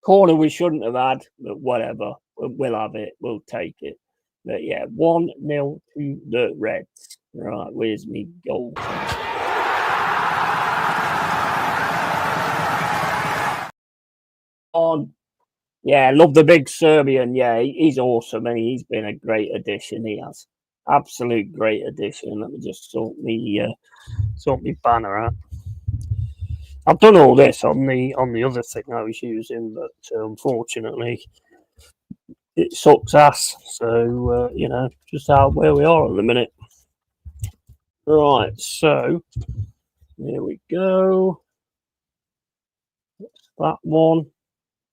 Corner we shouldn't have had, but whatever. We'll have it. We'll take it. But yeah, 1-0 to the Reds. Right, where's me goal? On. Yeah, love the big Serbian. Yeah, he's awesome. And he's been a great addition. He has. Absolute great addition. Let me just sort me banner out. I've done all this on the other thing I was using, but unfortunately it sucks ass. So just out where we are at the minute. Right, so here we go. That one.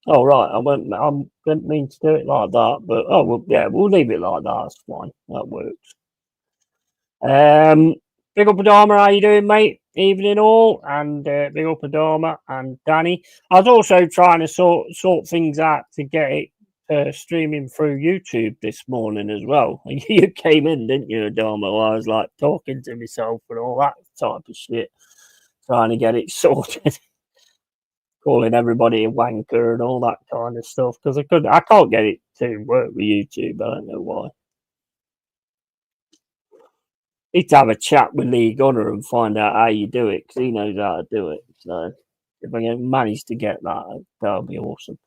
Oh right, I didn't mean to do it like that, but we'll leave it like that. That's fine. That works. Big up Adama, how you doing, mate? Evening all, and big up Adama and Danny. I was also trying to sort things out to get it streaming through YouTube this morning as well. You came in, didn't you, Adamo? I was like talking to myself and all that type of shit, trying to get it sorted, calling everybody a wanker and all that kind of stuff because I can't get it to work with YouTube. I don't know why. Need to have a chat with Lee Gunner and find out how you do it because he knows how to do it. So if I can manage to get that, that'll be awesome.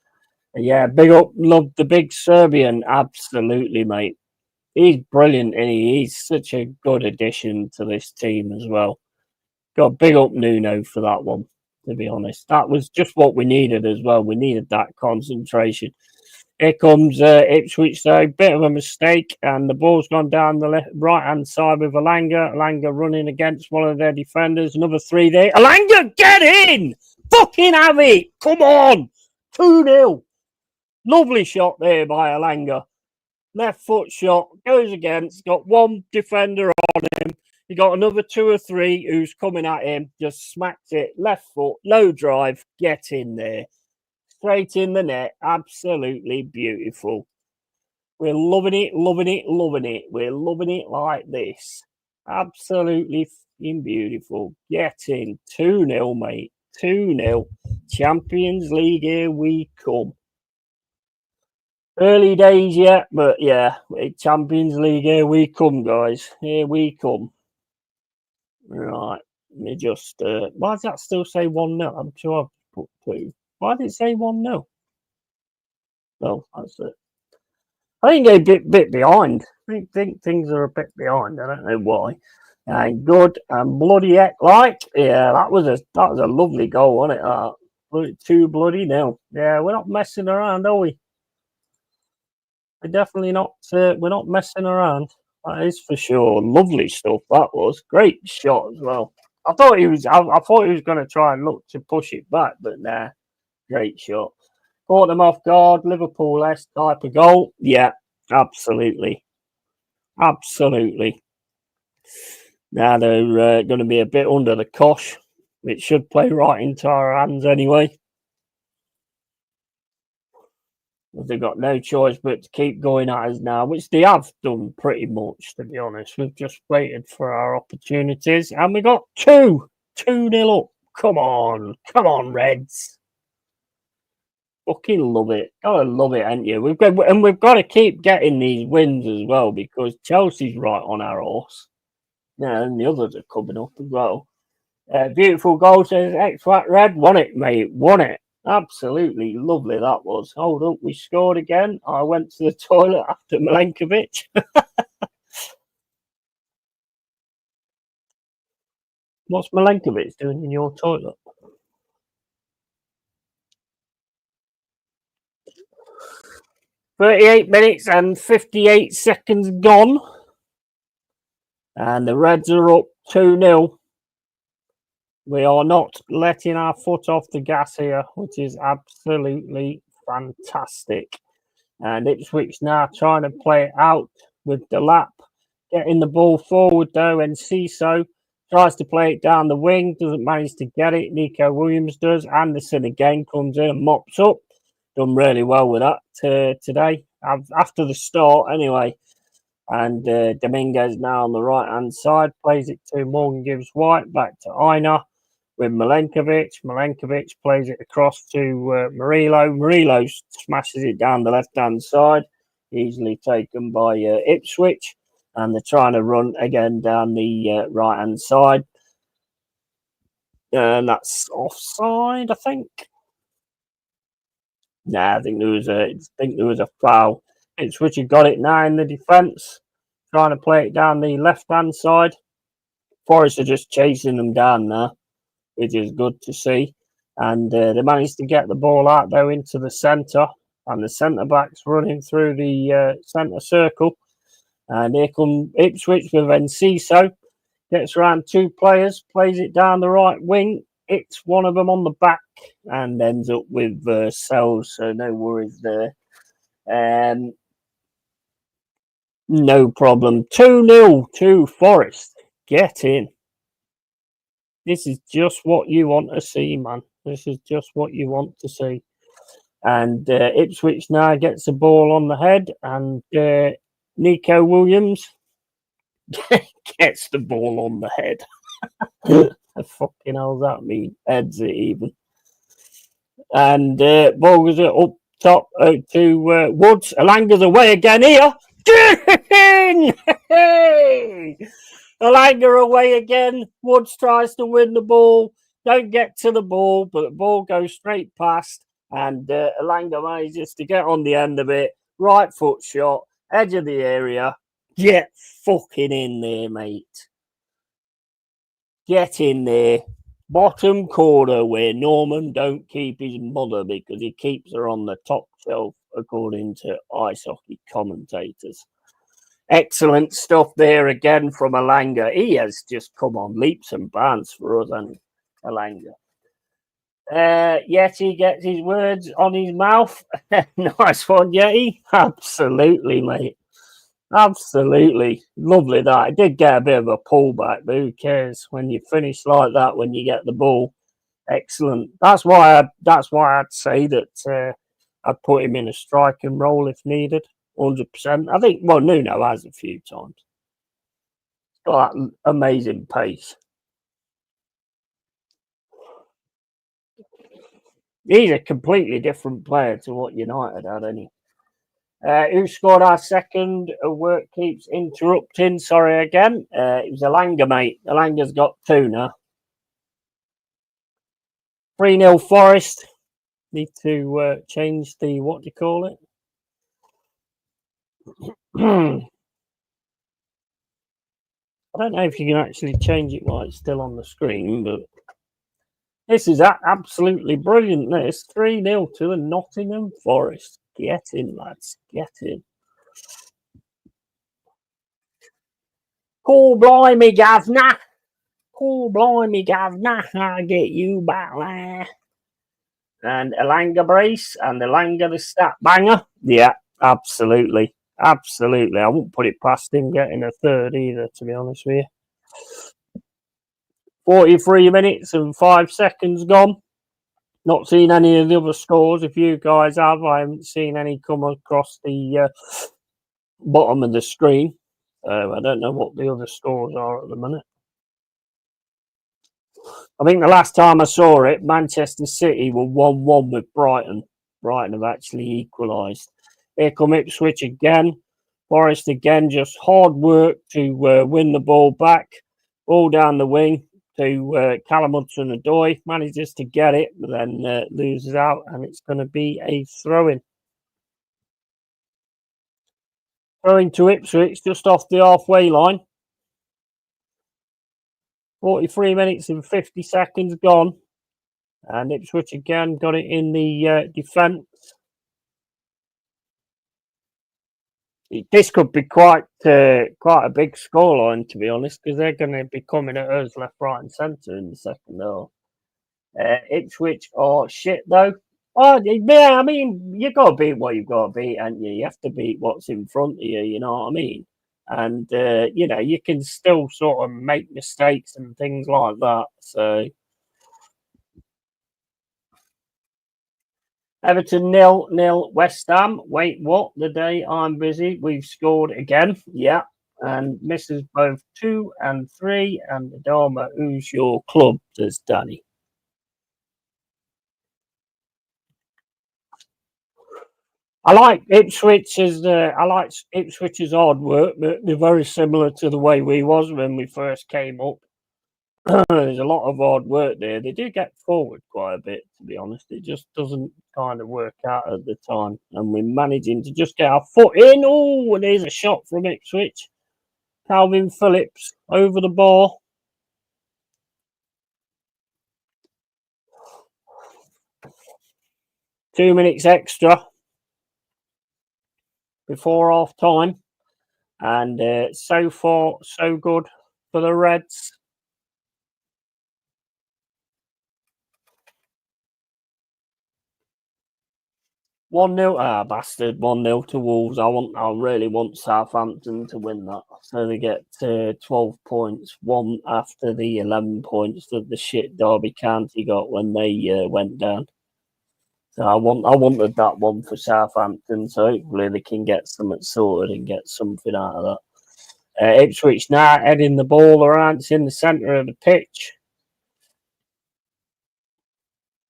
Yeah, big up, love the big Serbian. Absolutely, mate. He's brilliant, and he's such a good addition to this team as well. Got big up Nuno for that one, to be honest. That was just what we needed as well. We needed that concentration. Here comes Ipswich, though. Bit of a mistake, and the ball's gone down the right-hand side with Alanga. Alanga running against one of their defenders. Another 3 there. Alanga, get in! Fucking have it! Come on! 2-0. Lovely shot there by Alanga. Left foot shot, goes against, got one defender on him. You got another 2 or 3 who's coming at him, just smacked it, left foot, low drive, get in there. Straight in the net, absolutely beautiful. We're loving it, loving it, loving it. We're loving it like this. Absolutely beautiful. Get in. 2-0, mate. 2-0. Champions League, here we come. Early days yet, but yeah, Champions League, here we come, guys. Here we come. Right, let me just. Why does that still say 1-0? I'm sure I've put 2. Why did it say 1-0? Well, that's it. I think they're a bit behind. I think things are a bit behind. I don't know why. And good and bloody heck like. Yeah, that was a lovely goal, wasn't it? 2-0. Yeah, we're not messing around, are we? We're definitely not. We're not messing around. That is for sure. Lovely stuff. That was great shot as well. I thought he was. I thought he was going to try and look to push it back, but nah. Great shot. Caught them off guard. Liverpool-esque type of goal. Yeah, absolutely, absolutely. Now they're going to be a bit under the cosh. It should play right into our hands anyway. They've got no choice but to keep going at us now, which they have done pretty much, to be honest. We've just waited for our opportunities, and we got 2-0 up. Come on, Reds. Fucking love it. Gotta love it, ain't you? We've got to keep getting these wins as well because Chelsea's right on our horse. Yeah, and the others are coming up as well. Beautiful goal, says X-Fat Red. Won it, mate. Won it. Absolutely lovely that was. Hold up, we scored again. I went to the toilet after Milenkovic. What's Milenkovic doing in your toilet? "38 minutes and 58 seconds gone. And the Reds are up 2-0. We are not letting our foot off the gas here, which is absolutely fantastic. And Ipswich now trying to play it out with the lap, getting the ball forward though, and Ciso tries to play it down the wing, doesn't manage to get it. Nico Williams does. Anderson again comes in and mops up. Done really well with that today, after the start anyway. And Dominguez now on the right-hand side, plays it to Morgan Gibbs White, back to Aina with Milenkovic. Milenkovic plays it across to Murillo. Murillo smashes it down the left-hand side, easily taken by Ipswich. And they're trying to run again down the right-hand side. And that's offside, I think. Nah, I think there was a foul. Ipswich have got it now in the defence, trying to play it down the left-hand side. Forest are just chasing them down now, which is good to see. And they managed to get the ball out, though, into the centre. And the centre-back's running through the centre circle. And here come Ipswich with Enciso. Gets around 2 players, plays it down the right wing. Hits one of them on the back and ends up with Sells. So no worries there. No problem. 2-0 to Forest. Get in. This is just what you want to see, man. This is just what you want to see. And Ipswich now gets the ball on the head, and Nico Williams gets the ball on the head. The fucking hell does that mean? Heads it even. And ball goes up top to Woods. Alanga's away again here. Alanga away again. Woods tries to win the ball. Don't get to the ball, but the ball goes straight past. And Alanga manages to get on the end of it. Right foot shot. Edge of the area. Get fucking in there, mate. Get in there. Bottom corner where Norman don't keep his mother because he keeps her on the top shelf, according to ice hockey commentators. Excellent stuff there again from Alanga. He has just come on leaps and bounds for us, and Alanga. Yeti gets his words on his mouth. Nice one, Yeti. Absolutely, mate. Absolutely. Lovely that. It did get a bit of a pullback, but who cares when you finish like that when you get the ball. Excellent. That's why I'd say that I'd put him in a striking role if needed. 100%. I think Nuno has a few times. He's got that amazing pace. He's a completely different player to what United had, any. Who scored our second? Work keeps interrupting. Sorry again. It was Alanga, mate. Alanga's got 2 now. 3-0 Forest. Need to change the, what do you call it? I don't know if you can actually change it while it's still on the screen, but this is absolutely brilliant. This 3-0 to the Nottingham Forest. Get in, lads. Get in. Call blimey, Gavna. Call blimey, Gavna. I'll get you back there. And Alanga brace and Alanga the stat banger. Yeah, absolutely. Absolutely. I wouldn't put it past him getting a third either, to be honest with you. 43 minutes and 5 seconds gone. Not seen any of the other scores. If you guys have, I haven't seen any come across the bottom of the screen. I don't know what the other scores are at the minute. I think the last time I saw it, Manchester City were 1-1 with Brighton. Brighton have actually equalised. Here come Ipswich again. Forest again, just hard work to win the ball back. Ball down the wing to Callum Hudson-Odoi. Manages to get it, but then loses out, and it's going to be a throw-in. Throw-in to Ipswich, just off the halfway line. 43 minutes and 50 seconds gone. And Ipswich again got it in the defence. This could be quite a big scoreline, to be honest, because they're going to be coming at us left, right, and centre in the second half. Ipswich are shit though. Oh yeah, I mean you got to beat what you've got to beat, and you have to beat what's in front of you. You know what I mean? And you can still sort of make mistakes and things like that. So. Everton 0-0 West Ham. Wait, what? The day I'm busy, we've scored again. Yeah. And misses both 2 and 3. And Adama, who's your club? Says Danny. I like Ipswich's hard work. They're very similar to the way we was when we first came up. There's a lot of hard work there. They do get forward quite a bit, to be honest. It just doesn't kind of work out at the time. And we're managing to just get our foot in. Oh, and there's a shot from Ipswich. Calvin Phillips over the bar. Two minutes extra before half time. And so far, so good for the Reds. One 0 bastard. 1-0 to Wolves. I really want Southampton to win that, so they get 12 points, one after the 11 points that the shit Derby County got when they went down. So I wanted that one for Southampton, so hopefully they can get something sorted and get something out of that. Ipswich now heading the ball around. It's in the centre of the pitch.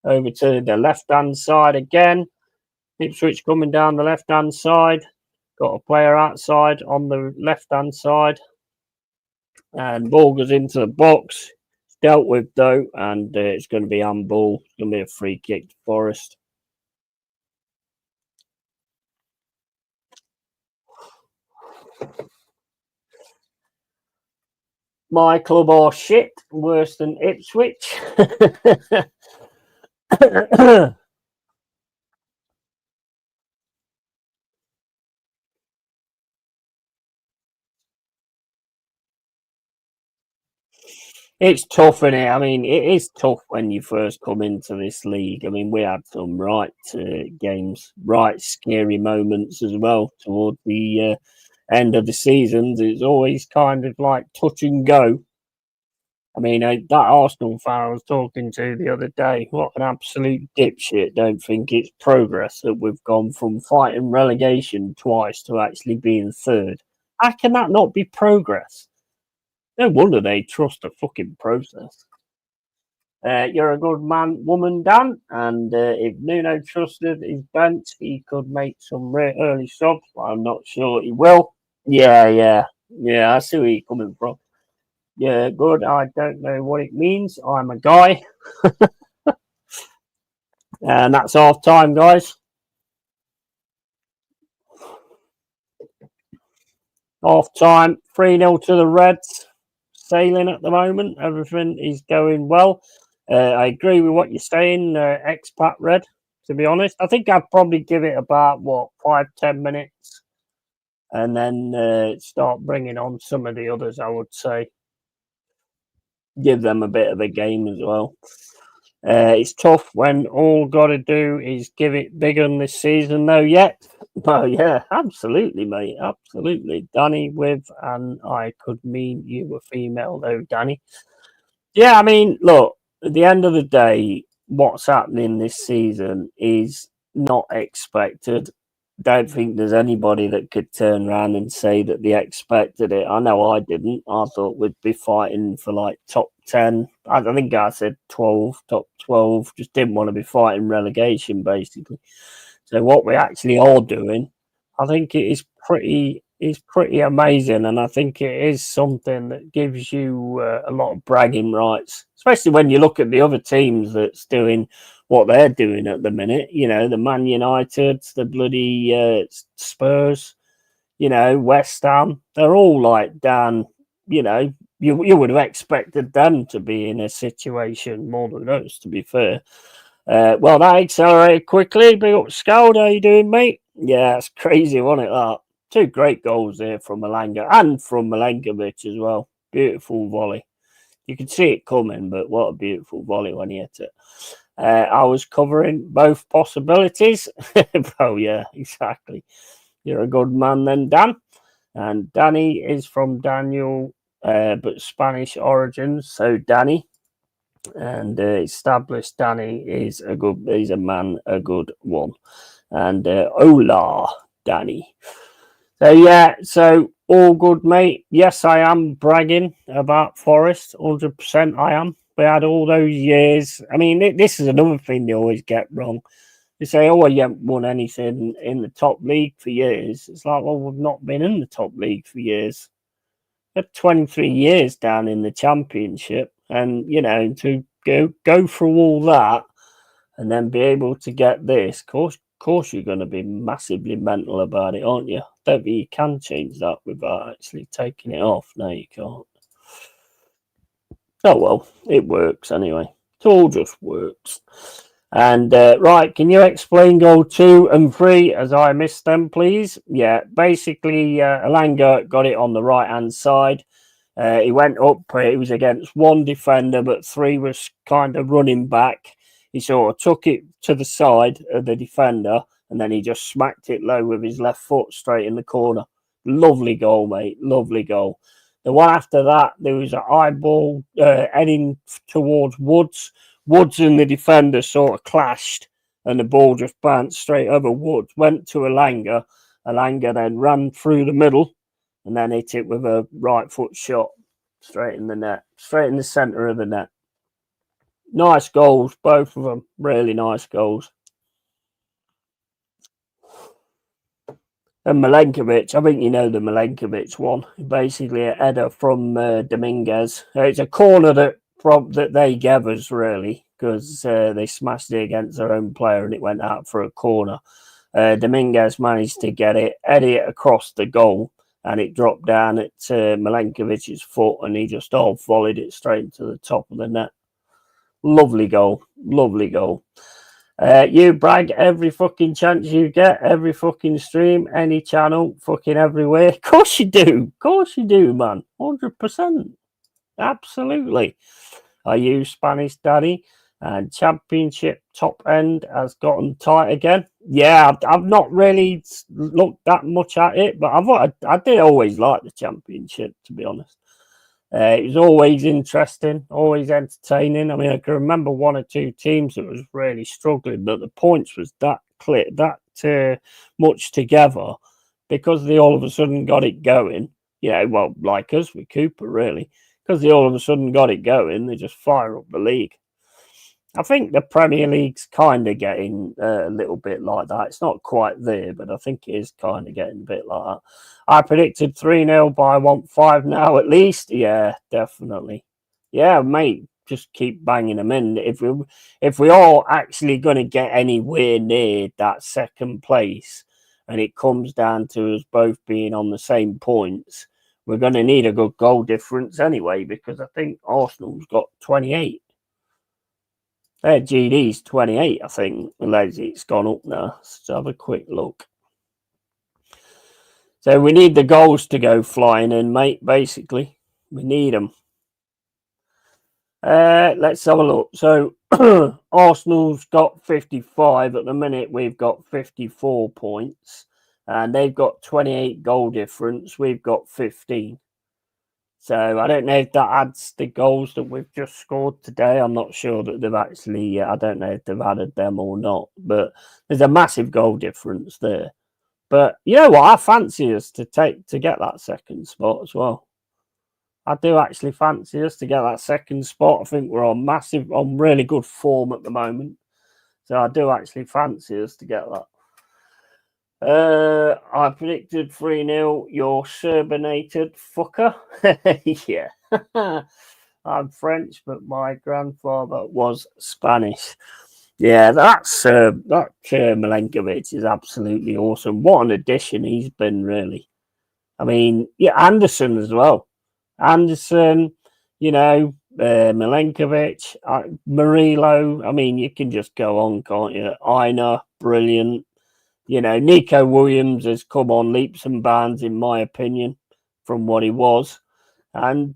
Over to the left-hand side again. Ipswich coming down the left-hand side. Got a player outside on the left-hand side. And ball goes into the box. It's dealt with, though, and it's going to be handball. It's going to be a free kick to Forest. My club are shit, worse than Ipswich. It's tough, isn't it? I mean, it is tough when you first come into this league. I mean, we had some games, right scary moments as well toward the end of the seasons. It's always kind of like touch and go. I mean, that Arsenal fan I was talking to the other day, what an absolute dipshit. Don't think it's progress that we've gone from fighting relegation twice to actually being third. How can that not be progress? No wonder they trust the fucking process. You're a good man, woman, Dan. And if Nuno trusted his bench, he could make some early subs. I'm not sure he will. Yeah. I see where you're coming from. Yeah, good. I don't know what it means. I'm a guy. And that's half time, guys. Half time, 3-0 to the Reds. Sailing at the moment. Everything is going well. I agree with what you're saying, expat Red, to be honest. I think I'd probably give it about, 5-10 minutes and then start bringing on some of the others, I would say. Give them a bit of a game as well. It's tough when all got to do is give it bigger than this season, though, yet. Oh, yeah, absolutely, mate. Absolutely. Danny with, and I could mean you were female, though, Danny. Yeah, I mean, look, at the end of the day, what's happening this season is not expected. Don't think there's anybody that could turn around and say that they expected it. I know I didn't. I thought we'd be fighting for like top 10. I think I said 12, top 12. Just didn't want to be fighting relegation, basically. So what we actually are doing, I think it is pretty amazing, and I think it is something that gives you a lot of bragging rights, especially when you look at the other teams that's doing what they're doing at the minute. You know, the Man United, the bloody Spurs, West Ham. They're all like down. You would have expected them to be in a situation more than us, to be fair. Well, that accelerated quickly. Big up, Scout. How you doing, mate? Yeah, it's crazy, wasn't it? That two great goals there from Malanga and from Milenkovic as well. Beautiful volley. You could see it coming, but what a beautiful volley when he hit it. I was covering both possibilities. Oh, yeah, exactly. You're a good man then, Dan. And Danny is from Daniel, but Spanish origins. So, Danny. And established Danny is he's a man, a good one. And hola, Danny. So, yeah, so all good, mate. Yes, I am bragging about Forest. 100% I am. We had all those years. I mean, this is another thing they always get wrong. They say, oh, you haven't won anything in the top league for years. It's like, well, we've not been in the top league for years. We had 23 years down in the championship. And, to go through all that and then be able to get this, of course you're going to be massively mental about it, aren't you? Don't think you can change that without actually taking it off. No, you can't. Oh, well, it works anyway. It all just works. And, right, can you explain goal 2 and 3 as I missed them, please? Yeah, basically, Alanga got it on the right-hand side. He went up, he was against one defender, but 3 was kind of running back. He sort of took it to the side of the defender, and then he just smacked it low with his left foot straight in the corner. Lovely goal, mate. Lovely goal. The one after that, there was an eye ball heading towards Woods. Woods and the defender sort of clashed, and the ball just bounced straight over Woods, went to Elanga. Elanga then ran through the middle and then hit it with a right foot shot straight in the net, straight in the centre of the net. Nice goals, both of them. Really nice goals. And Milenkovic, I think you know the Milenkovic one. Basically, a header from Dominguez. It's a corner that they gave us, really, because they smashed it against their own player and it went out for a corner. Dominguez managed to get it, head it across the goal, and it dropped down at Milenkovic's foot, and he just volleyed it straight into the top of the net. Lovely goal. Lovely goal. You brag every fucking chance you get, every fucking stream, any channel, fucking everywhere. Of course you do. Of course you do, man. 100%. Absolutely. I use Spanish Daddy, and Championship top end has gotten tight again. Yeah, I've not really looked that much at it, but I did always like the Championship, to be honest. It was always interesting, always entertaining. I mean, I can remember one or two teams that was really struggling, but the points was that clear, that much together, because they all of a sudden got it going. Well, like us with Cooper, really, because they all of a sudden got it going, they just fire up the league. I think the Premier League's kind of getting a little bit like that. It's not quite there, but I think it is kind of getting a bit like that. I predicted 3-0, but I want 5 now at least. Yeah, definitely. Yeah, mate, just keep banging them in. If we are actually going to get anywhere near that second place, and it comes down to us both being on the same points, we're going to need a good goal difference anyway, because I think Arsenal's got 28. Their GD's 28, I think, unless it's gone up now. Let's have a quick look. So we need the goals to go flying in, mate, basically. We need them. Let's have a look. So Arsenal's got 55 at the minute. We've got 54 points. And they've got 28 goal difference. We've got 15. So I don't know if that adds the goals that we've just scored today. I'm not sure that they've actually, I don't know if they've added them or not. But there's a massive goal difference there. But you know what? I fancy us to get that second spot as well. I do actually fancy us to get that second spot. I think we're on really good form at the moment. So I do actually fancy us to get that. I predicted 3-0. You're Serbinated fucker. Yeah. I'm French, but my grandfather was Spanish. Yeah, that Milenkovic is absolutely awesome. What an addition he's been, really. I mean, yeah, Anderson as well. Anderson, Milenkovic, Murillo. I mean, you can just go on, can't you? Aina, brilliant. Nico Williams has come on leaps and bounds, in my opinion, from what he was. And,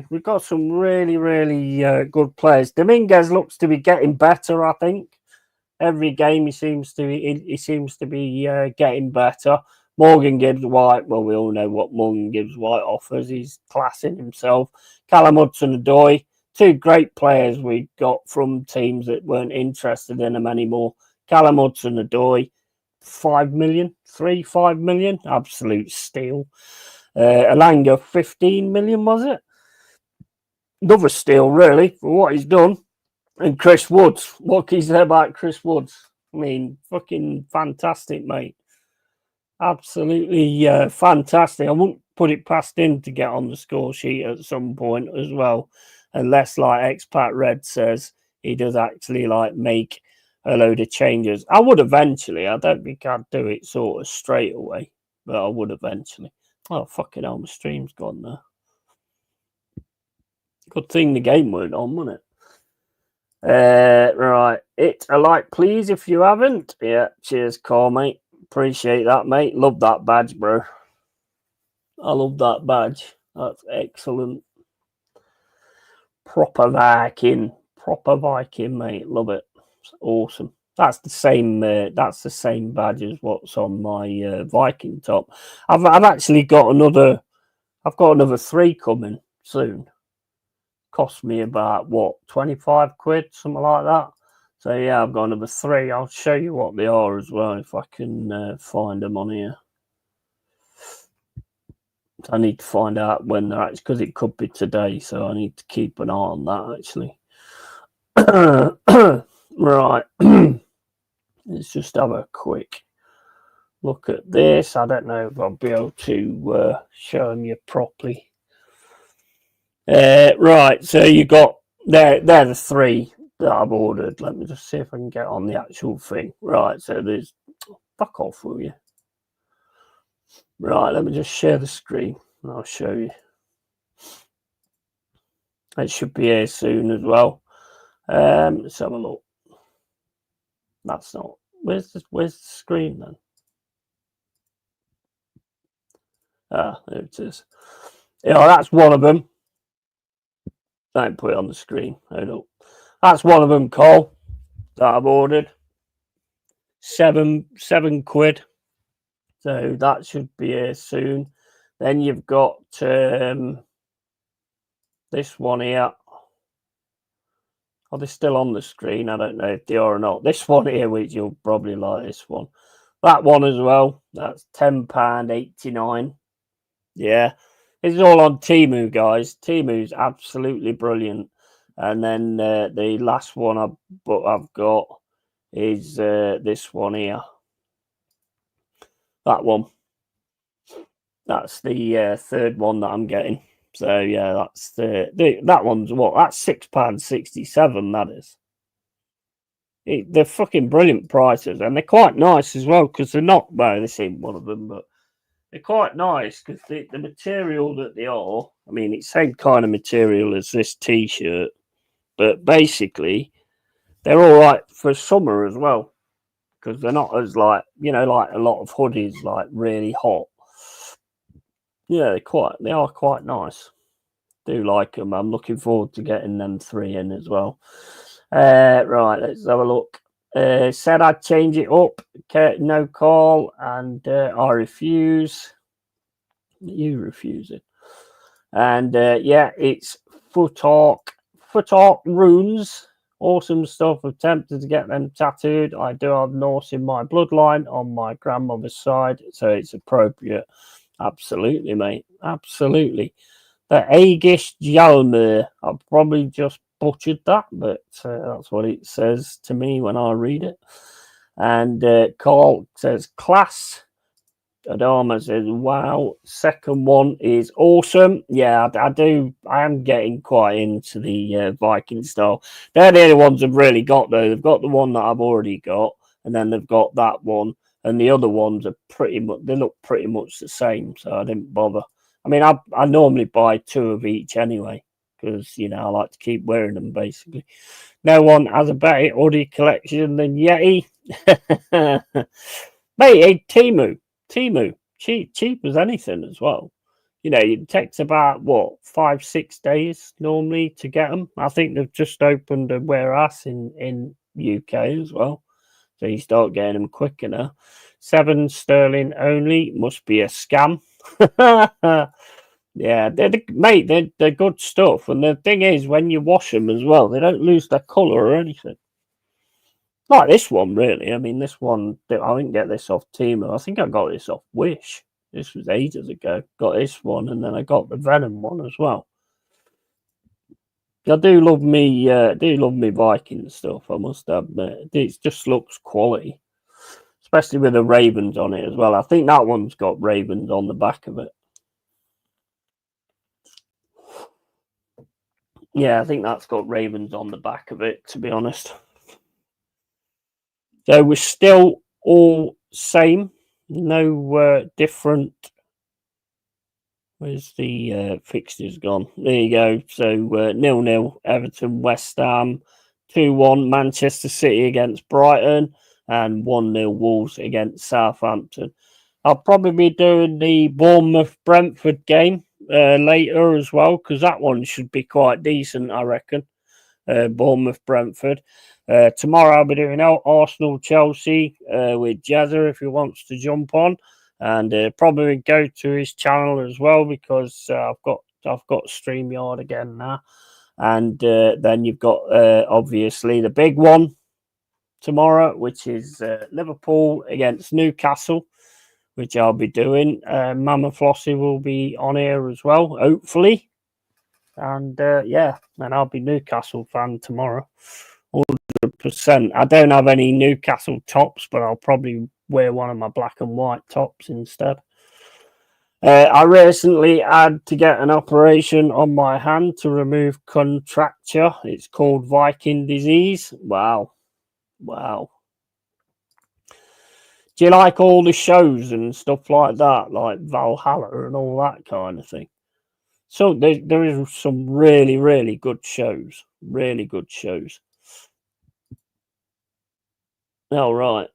we've got some really, really good players. Dominguez looks to be getting better, I think. Every game he seems to be getting better. Morgan Gibbs White, well, we all know what Morgan Gibbs White offers. He's classing himself. Callum Hudson-Odoi, two great players we got from teams that weren't interested in them anymore. Callum Hudson-Odoi, 5 million, 5 million, absolute steal. Elanga, 15 million, was it? Another steal, really, for what he's done. And Chris Woods, what can you say about Chris Woods? I mean, fucking fantastic, mate. Absolutely fantastic. I wouldn't put it past him to get on the score sheet at some point as well, unless, like Expat Red says, he does actually make a load of changes. I would eventually. I don't think I'd do it sort of straight away, but I would eventually. Oh, fucking hell, my stream's gone now. Good thing the game weren't on, wasn't it? Right. Hit a like, please, if you haven't. Yeah, cheers, Carl, mate. Appreciate that, mate. Love that badge, bro. I love that badge. That's excellent. Proper Viking, mate. Love it. It's awesome. That's the same. That's the same badge as what's on my Viking top. I've actually got another. I've got another 3 coming soon. Cost me about 25 quid, something like that. So yeah, I've got number 3. I'll show you what they are as well if I can find them on here. I need to find out when they're actually, because it could be today, so I need to keep an eye on that actually. Right. Let's just have a quick look at this. I don't know if I'll be able to show them you properly. Right, so you got they're the 3 that I've ordered. Let me just see if I can get on the actual thing. Right, so there's fuck off, will you? Right, let me just share the screen and I'll show you. It should be here soon as well. Let's have a look. That's not. Where's the screen then? Ah, there it is. Yeah, that's one of them. Don't put it on the screen. Hold up. That's one of them, Cole, that I've ordered. £7. So that should be here soon. Then you've got this one here. Are they still on the screen? I don't know if they are or not. This one here, which you'll probably like this one. That one as well. That's £10.89. Yeah. It's all on Temu, guys. Temu's absolutely brilliant. And then the last one I've got is this one here. That one. That's the third one that I'm getting. So yeah, that's that one's what? That's £6.67. That is. They're fucking brilliant prices, and they're quite nice as well because they're not. Well, this ain't one of them, but they're quite nice because the material that they are. I mean, it's the same kind of material as this T-shirt, but basically they're all right for summer as well because they're not as like like a lot of hoodies like really hot. Yeah, they are quite nice. Do like them. I'm looking forward to getting them 3 in as well. Right, let's have a look. Said I'd change it up. No call, and I refuse. You refuse it. And yeah, it's foot arc runes. Awesome stuff. I've attempted to get them tattooed. I do have Norse in my bloodline on my grandmother's side, so it's appropriate. Absolutely, mate. Absolutely. The Aegis Hjalmur. I probably just butchered that, but that's what it says to me when I read it. And Carl says, class. Adama says, wow. Second one is awesome. Yeah, I am getting quite into the Viking style. They're the only ones I've really got, though. They've got the one that I've already got, and then they've got that one. And the other ones are they look pretty much the same, so I didn't bother. I mean, I normally buy 2 of each anyway, because, I like to keep wearing them, basically. No one has a better hoodie collection than Yeti. Mate, Temu, cheap as anything as well. It takes about, 5-6 days normally to get them. I think they've just opened a warehouse in UK as well. So you start getting them quicker now. £7 only. Must be a scam. Yeah, they're good stuff. And the thing is, when you wash them as well, they don't lose their colour or anything. Like this one, really. I mean, this one, I didn't get this off Temu. I think I got this off Wish. This was ages ago. Got this one, and then I got the Venom one as well. I do love me Viking stuff, I must admit. It just looks quality. Especially with the ravens on it as well. I think that one's got ravens on the back of it. Yeah, I think that's got ravens on the back of it, to be honest. So we're still all same. No different. Where's the fixtures gone? There you go. So 0-0 Everton West Ham, 2-1 Manchester City against Brighton, and 1-0 Wolves against Southampton. I'll probably be doing the Bournemouth Brentford game later as well, because that one should be quite decent, I reckon. Bournemouth Brentford. Tomorrow I'll be doing Arsenal Chelsea with Jazza if he wants to jump on. And probably go to his channel as well, because I've got StreamYard again now. And then you've got obviously the big one, tomorrow, which is Liverpool against Newcastle, which I'll be doing. Mama Flossie will be on here as well, hopefully. And yeah, and I'll be Newcastle fan tomorrow, 100%. I don't have any Newcastle tops, but I'll probably wear one of my black and white tops instead. I recently had to get an operation on my hand to remove contracture. It's called Viking disease. Wow. Do you like all the shows and stuff like that, like Valhalla and all that kind of thing? So there is some really, really good shows. Really good shows. Oh, right.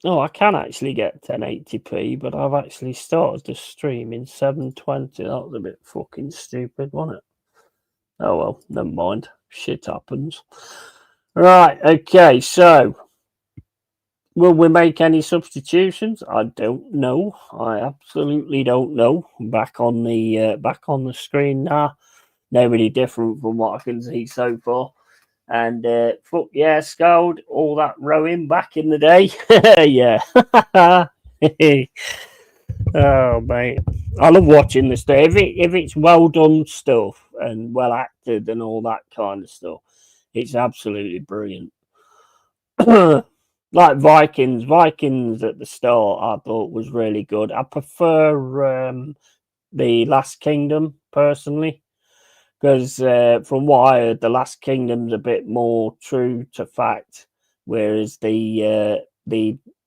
Oh, I can actually get 1080p, but I've actually started the stream in 720. That was a bit fucking stupid, wasn't it? Oh, well, never mind. Shit happens. Right, okay, so will we make any substitutions? I don't know. I absolutely don't know. Back on the screen now. Nobody different from what I can see so far. And fuck yeah, Scold, all that rowing back in the day. Yeah. Oh mate, I love watching this stuff. If it's well done stuff and well acted and all that kind of stuff, it's absolutely brilliant. Like Vikings at the start, I thought was really good. I prefer the Last Kingdom personally, because from what I heard, the Last Kingdom's a bit more true to fact, whereas the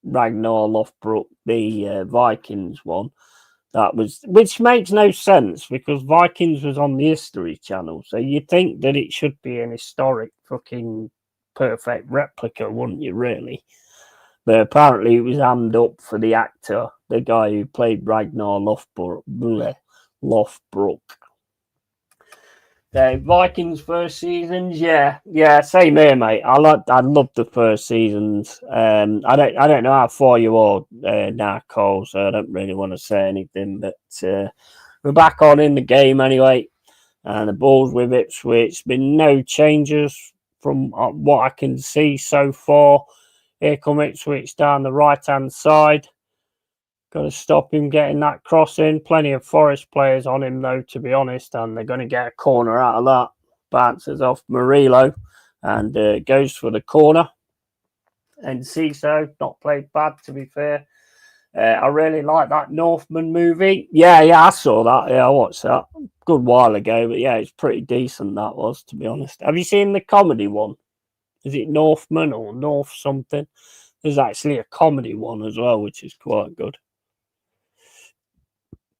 Ragnar Lothbrok, the Vikings one, which makes no sense because Vikings was on the History Channel, so you'd think that it should be an historic fucking perfect replica, wouldn't you? Really, but apparently it was hammed up for the actor, the guy who played Ragnar Lothbrok. The Vikings first seasons, yeah, same here, mate. I love the first seasons. I don't know how far you are now, Cole, so I don't really want to say anything. But we're back on in the game anyway, and the ball's with Ipswich. Been no changes from what I can see so far. Here come Ipswich down the right hand side. Got to stop him getting that cross in. Plenty of Forest players on him, though, to be honest, and they're going to get a corner out of that. Bounces off Murillo and goes for the corner. And Ciso, not played bad, to be fair. I really like that Northman movie. Yeah, I saw that. Yeah, I watched that a good while ago, but yeah, it's pretty decent, that was, to be honest. Have you seen the comedy one? Is it Northman or North something? There's actually a comedy one as well, which is quite good.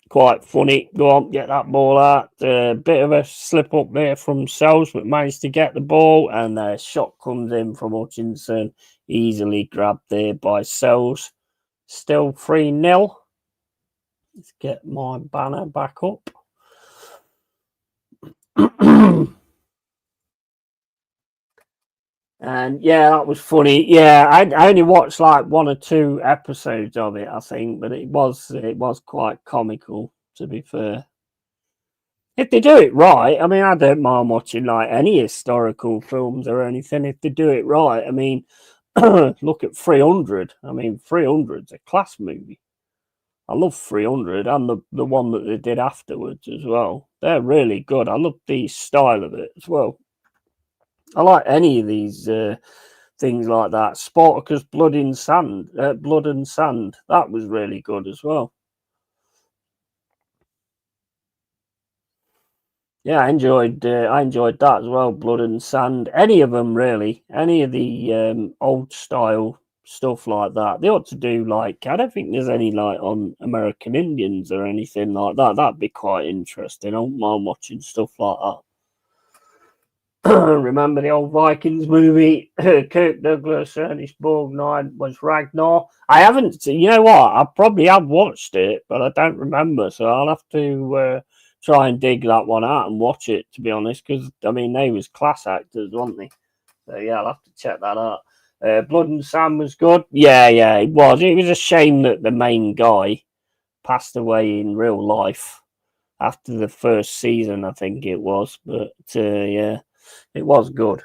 Quite funny. Go on, get that ball out. Bit of a slip up there from Sells, but managed to get the ball, and a shot comes in from Hutchinson. Easily grabbed there by Sells. Still 3-0. Let's get my banner back up. And yeah, that was funny. Yeah, I only watched like 1 or 2 episodes of it, I think, but it was quite comical, to be fair. If they do it right, I mean, I don't mind watching like any historical films or anything. If they do it right, I mean, look at 300. I mean, 300's a class movie. I love 300 and the one that they did afterwards as well. They're really good. I love the style of it as well. I like any of these things like that. Spartacus Blood and Sand. That was really good as well. Yeah, I enjoyed that as well. Blood and Sand. Any of them really. Any of the old style stuff like that. They ought to do like, I don't think there's any like on American Indians or anything like that. That'd be quite interesting. I don't mind watching stuff like that. Remember the old Vikings movie? Kirk Douglas, Ernest Borgnine was Ragnar. I haven't. You know what? I probably have watched it, but I don't remember. So I'll have to try and dig that one out and watch it. To be honest, because I mean they was class actors, weren't they? So yeah, I'll have to check that out. Blood and Sand was good. Yeah, it was. It was a shame that the main guy passed away in real life after the first season, I think it was. But yeah. It was good.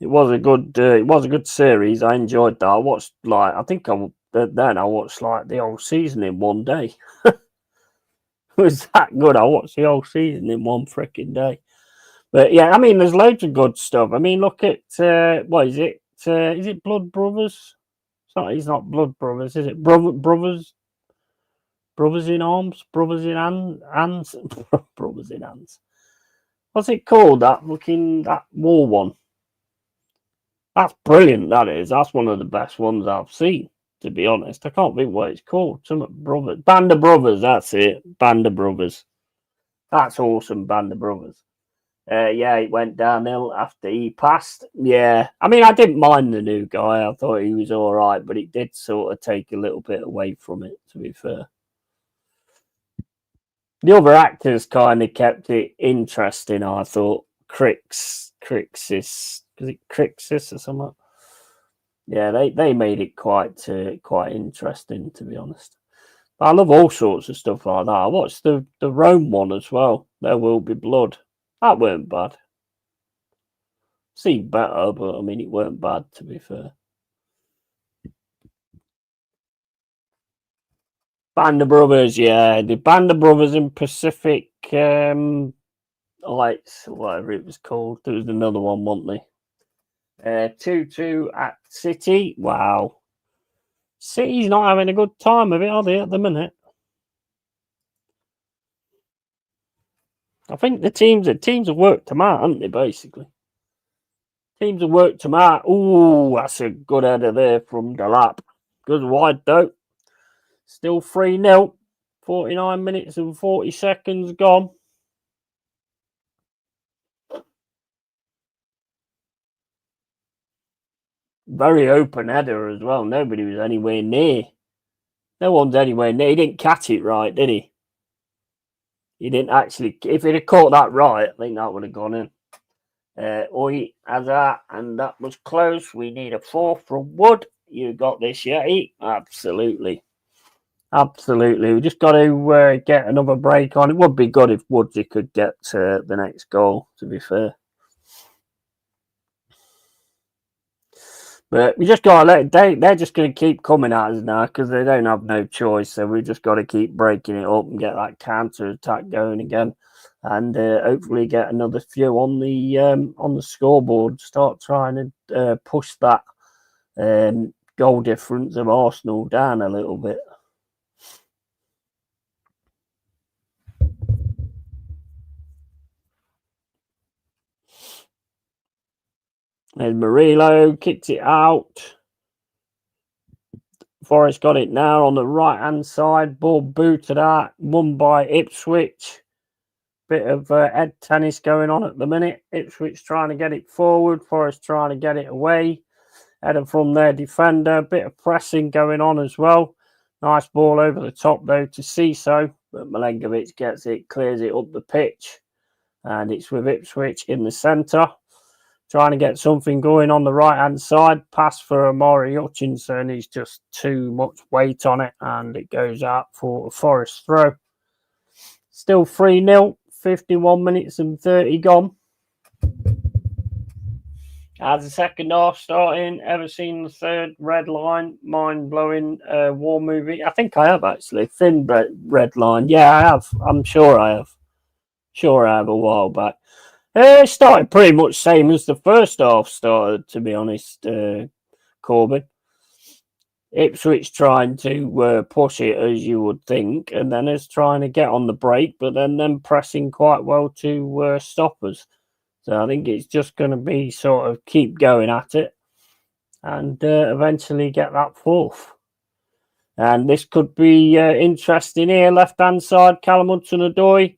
It was a good series. I enjoyed that. I watched I think I watched like the whole season in one day. It was that good. I watched the whole season in one freaking day. But yeah, I mean, there's loads of good stuff. I mean, look at what is it? Is it Blood Brothers? It's not Blood Brothers, is it? Brothers in Arms, Brothers in Hands, Brothers in Hands. What's it called? That war one. That's brilliant. That is. That's one of the best ones I've seen. To be honest, I can't think what it's called. Some brothers, Band of Brothers. That's it. Band of Brothers. That's awesome. Band of Brothers. Yeah, it went downhill after he passed. Yeah, I mean, I didn't mind the new guy. I thought he was all right, but it did sort of take a little bit away from it. To be fair, the other actors kind of kept it interesting. I thought Crixus, is it Crixus or something? Yeah, they made it quite interesting, to be honest. But I love all sorts of stuff like that. I watched the Rome one as well. There Will Be Blood. That weren't bad. Seemed better, but I mean, it weren't bad, to be fair. Band of Brothers, yeah, the Band of Brothers in Pacific Lights, whatever it was called. There was another one, wasn't there? 2-2 at City. Wow, City's not having a good time of it, are they, at the minute? I think the teams have worked them out, haven't they? Basically, teams have worked them out. Ooh, that's a good header there from Delap. Good wide though. Still 3-0. 49 minutes and 40 seconds gone. Very open header as well. Nobody was anywhere near. No one's anywhere near. He didn't catch it right, did he? He didn't actually. If he'd have caught that right, I think that would have gone in. Oi, Azar, and that was close. We need a 4 from Wood. You got this, Yeti? Absolutely. Absolutely. We just got to get another break on. It would be good if Woodsy could get the next goal, to be fair. But we just got to they're just going to keep coming at us now because they don't have no choice. So we just got to keep breaking it up and get that counter attack going again, and hopefully get another few on the scoreboard. Start trying to push that goal difference of Arsenal down a little bit. And Murillo kicks it out. Forest got it now on the right-hand side. Ball booted out. Won by Ipswich. Bit of head tennis going on at the minute. Ipswich trying to get it forward. Forest trying to get it away. Header from their defender. Bit of pressing going on as well. Nice ball over the top, though, to Ciso. But Milenkovic gets it, clears it up the pitch. And it's with Ipswich in the centre. Trying to get something going on the right-hand side. Pass for Amari Hutchinson. He's just too much weight on it. And it goes out for a Forest throw. Still 3-0. 51 minutes and 30 gone. As the second half starting, ever seen the third Red Line? Mind-blowing war movie. I think I have, actually. Thin Red Line. Yeah, I have. I'm sure I have. Sure I have a while back. It started pretty much same as the first half started, to be honest, Corbin. Ipswich trying to push it, as you would think, and then us trying to get on the break, but then them pressing quite well to stop us. So I think it's just going to be sort of keep going at it and eventually get that fourth. And this could be interesting here. Left-hand side, Callum Hudson-Odoi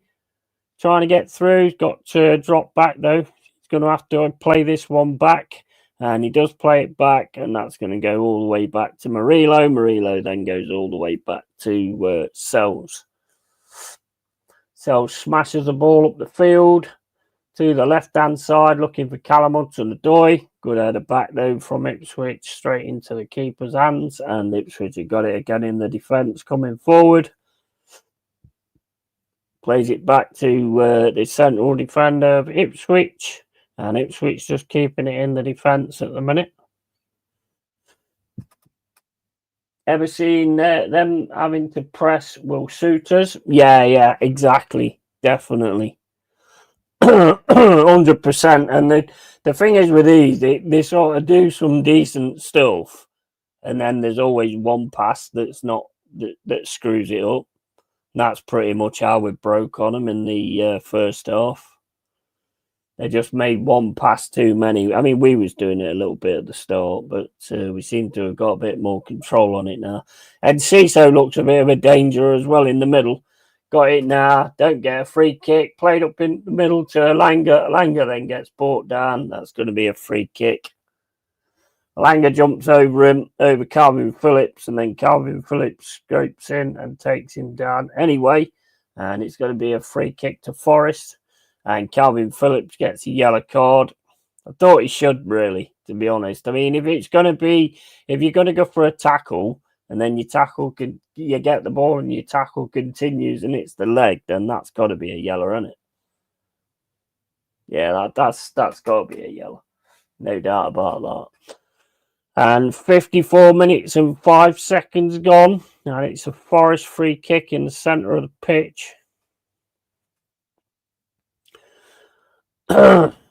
trying to get through. He's got to drop back, though. He's going to have to play this one back. And he does play it back, and that's going to go all the way back to Murillo. Murillo then goes all the way back to Sells. Sells smashes the ball up the field to the left-hand side, looking for Callum Hudson-Odoi. Good header back, though, from Ipswich, straight into the keeper's hands. And Ipswich have got it again in the defence coming forward. Plays it back to the central defender of Ipswich. And Ipswich just keeping it in the defence at the minute. Ever seen them having to press will suit us? Yeah, exactly. Definitely. 100%. And the thing is with these, they sort of do some decent stuff, and then there's always one pass that's not that screws it up. And that's pretty much how we broke on them in the first half. They just made one pass too many. I mean, we was doing it a little bit at the start, but we seem to have got a bit more control on it now. And Ciso looks a bit of a danger as well in the middle. Got it now. Don't get a free kick. Played up in the middle to Alanga. Alanga then gets brought down. That's going to be a free kick. Alanga jumps over him, over Calvin Phillips, and then Calvin Phillips scrapes in and takes him down anyway. And it's going to be a free kick to Forest. And Calvin Phillips gets a yellow card. I thought he should, really, to be honest. I mean, if you're going to go for a tackle, and then you get the ball and your tackle continues and it's the leg, then that's got to be a yellow, isn't it? Yeah, that's got to be a yellow. No doubt about that. And 54 minutes and 5 seconds gone. And it's a Forest free kick in the centre of the pitch.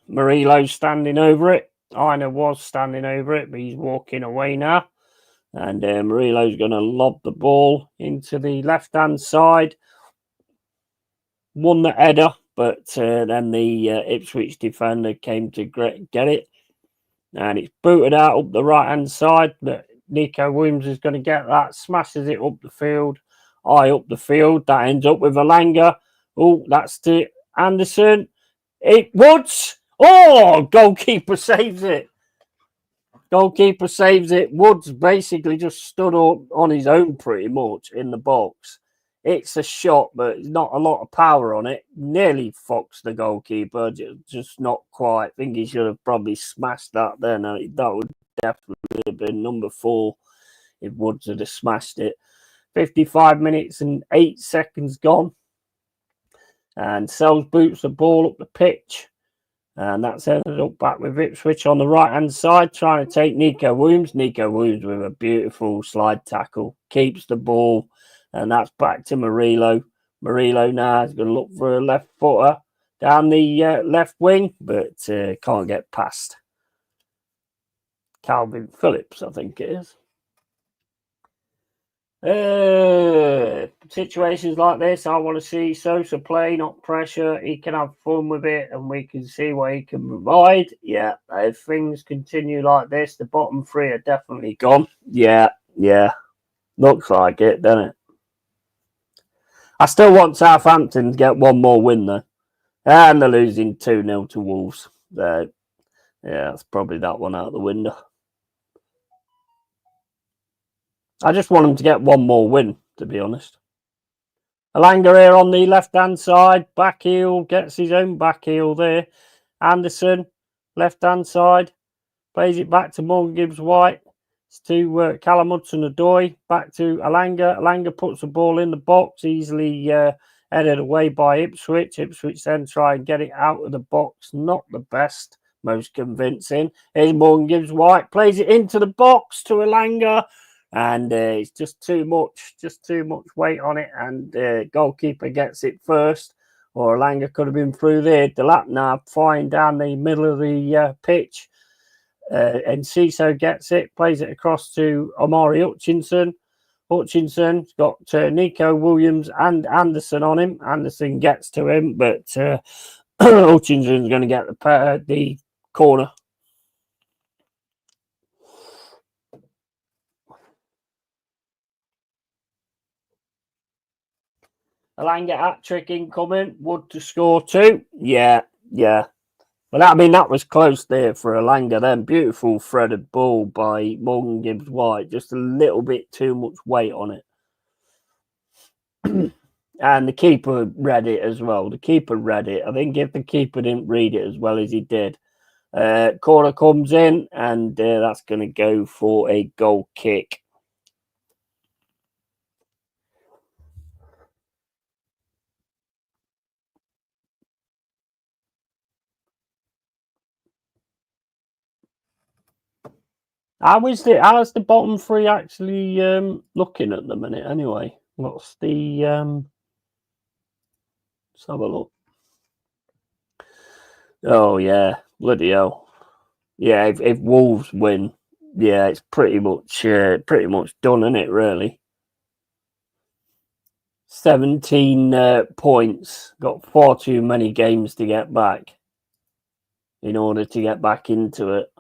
Murillo's standing over it. Aina was standing over it, but he's walking away now. And Murillo's going to lob the ball into the left-hand side. Won the header, but then the Ipswich defender came to get it. And it's booted out up the right-hand side. But Nico Williams is going to get that. Smashes it up the field. High up the field. That ends up with Alanga. Oh, that's to Anderson. Woods. Oh, goalkeeper saves it. Goalkeeper saves it. Woods basically just stood up on his own pretty much in the box. It's a shot, but not a lot of power on it. Nearly foxed the goalkeeper, just not quite. I think he should have probably smashed that then. That would definitely have been number 4 if Woods had smashed it. 55 minutes and 8 seconds gone. And Sells boots the ball up the pitch. And that's ended up back with Ipswich on the right-hand side, trying to take Nico Williams. Nico Williams with a beautiful slide tackle. Keeps the ball, and that's back to Murillo. Murillo now is going to look for a left footer down the left wing, but can't get past Calvin Phillips, I think it is. Situations like this, I want to see Sosa play, not pressure. He can have fun with it, and we can see what he can provide. Yeah, if things continue like this, the bottom 3 are definitely gone. Yeah, looks like it, doesn't it? I still want Southampton to get one more win, though, and they're losing 2-0 to Wolves. So, yeah, that's probably that one out the window. I just want them to get one more win, to be honest. Alanga here on the left-hand side. Back heel. Gets his own back heel there. Anderson, left-hand side. Plays it back to Morgan Gibbs-White. It's to Callum Hudson-Odoi. Back to Alanga. Alanga puts the ball in the box. Easily headed away by Ipswich. Ipswich then try and get it out of the box. Not the best. Most convincing. Here's Morgan Gibbs-White. Plays it into the box to Alanga. And it's just too much weight on it. And goalkeeper gets it first. Or Alanga could have been through there. Delap now flying down the middle of the pitch. And Ciso gets it, plays it across to Omari Hutchinson. Hutchinson's got Nico Williams and Anderson on him. Anderson gets to him, but Hutchinson's going to get the corner. Alanga hat-trick incoming. Wood to score 2. Yeah. Well, I mean, that was close there for Alanga then. Beautiful threaded ball by Morgan Gibbs-White. Just a little bit too much weight on it. And the keeper read it as well. I think if the keeper didn't read it as well as he did. Corner comes in, and that's going to go for a goal kick. How's the bottom three actually looking at the minute? Anyway, what's the let's have a look. Oh yeah, bloody hell. Yeah, if Wolves win, yeah, it's pretty much done, isn't it? Really, 17 points. Got far too many games to get back in order to get back into it.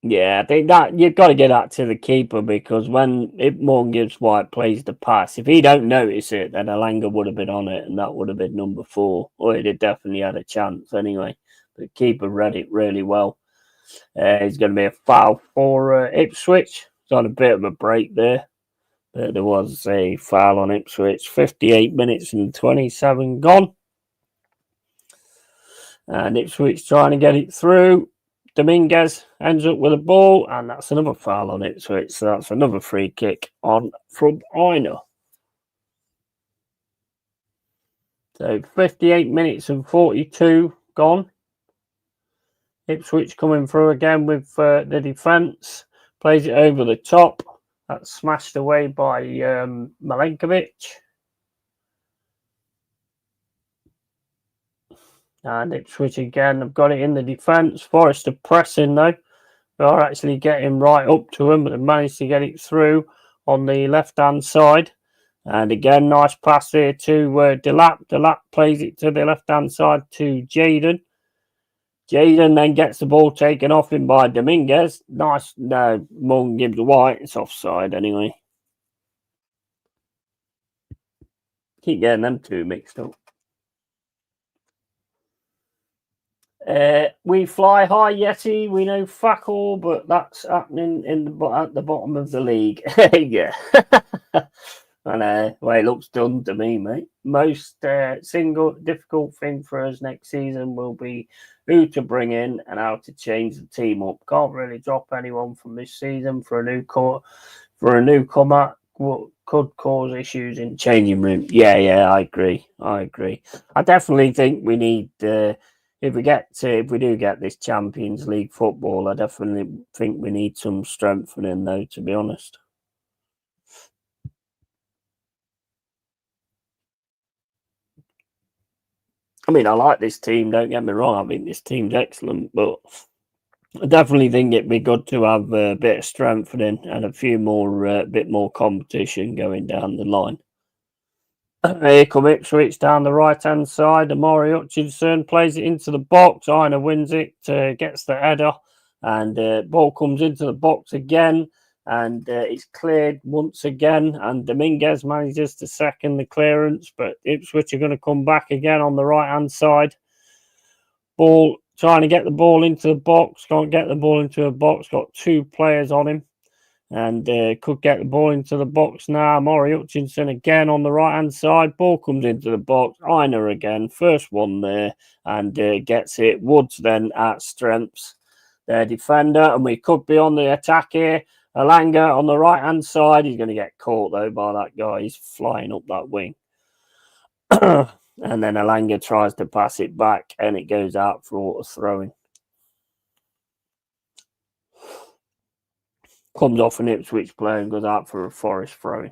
Yeah, I think that you've got to get that to the keeper because when Morgan Gibbs White plays the pass, if he don't notice it, then Alanga would have been on it, and that would have been number 4, or he'd have definitely had a chance anyway. The keeper read it really well. It's going to be a foul for Ipswich. It's on a bit of a break there. But there was a foul on Ipswich. 58 minutes and 27 gone. And Ipswich trying to get it through. Dominguez ends up with a ball, and that's another foul on Ipswich. So that's another free kick on from Aina. So 58 minutes and 42 gone. Ipswich coming through again with the defence. Plays it over the top. That's smashed away by Milenkovic. And Ipswich again have got it in the defence. Forest are pressing though. They are actually getting right up to him, but they managed to get it through on the left-hand side. And again, nice pass here to Delap. Delap plays it to the left-hand side to Jaden. Jaden then gets the ball taken off him by Dominguez. Nice. No, Morgan Gibbs White. It's offside anyway. Keep getting them two mixed up. We fly high, Yeti. We know fuck all, but that's happening at the bottom of the league. Yeah. I know. Well, it looks done to me, mate. Most single difficult thing for us next season will be who to bring in and how to change the team up. Can't really drop anyone from this season for a newcomer. What could cause issues in changing room. Yeah, I agree. I definitely think we need if we do get this Champions League football, I definitely think we need some strengthening though, to be honest. I mean, I like this team, don't get me wrong. I think this team's excellent, but I definitely think it'd be good to have a bit of strengthening and a few more, bit more competition going down the line. Here come Ipswich down the right-hand side. Amari Hutchinson plays it into the box. Aina wins it, gets the header, and ball comes into the box again, and it's cleared once again. And Dominguez manages to second the clearance, but Ipswich are going to come back again on the right-hand side. Ball trying to get the ball into the box. Can't get the ball into a box. Got 2 players on him. And could get the ball into the box now. Maury Hutchinson again on the right hand side. Ball comes into the box. Aina again. First one there and gets it. Woods then at strengths. Their defender. And we could be on the attack here. Alanga on the right hand side. He's going to get caught though by that guy. He's flying up that wing. And then Alanga tries to pass it back and it goes out for a throwing. Comes off an Ipswich player and goes out for a Forest throwing.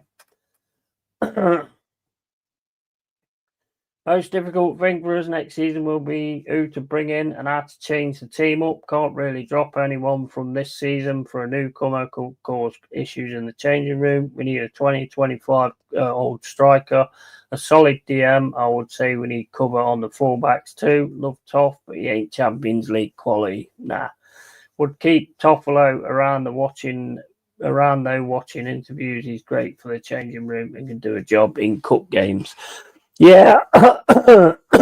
Most difficult thing for us next season will be who to bring in and how to change the team up. Can't really drop anyone from this season for a newcomer. Could cause issues in the changing room. We need a 20-25 old striker. A solid DM. I would say we need cover on the fullbacks too. Love Toff, but he ain't Champions League quality. Nah. Would keep Toffolo around watching interviews. He's great for the changing room and can do a job in cup games. Yeah. I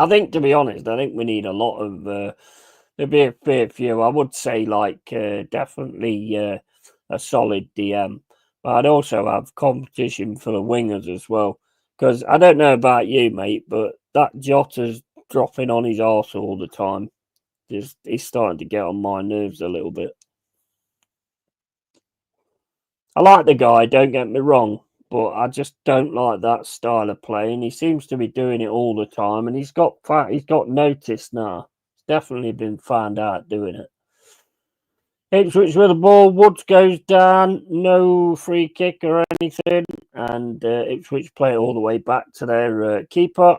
think, to be honest, I think we need a lot of there'd be a fair few. I would say definitely a solid DM. But I'd also have competition for the wingers as well. Because I don't know about you, mate, but that Jota's dropping on his arse all the time. He's starting to get on my nerves a little bit. I like the guy, don't get me wrong, but I just don't like that style of play. And he seems to be doing it all the time, and he's got noticed now. He's definitely been found out doing it. Ipswich with the ball. Woods goes down. No free kick or anything. And Ipswich play it all the way back to their keeper.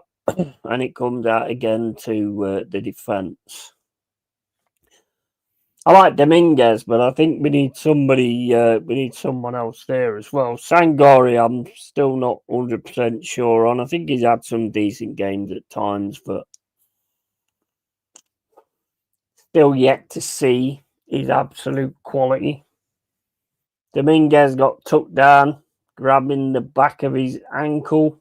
And it comes out again to the defence. I like Dominguez, but I think we need somebody. We need someone else there as well. Sangori, I'm still not 100% sure on. I think he's had some decent games at times, but still yet to see his absolute quality. Dominguez got tucked down, grabbing the back of his ankle.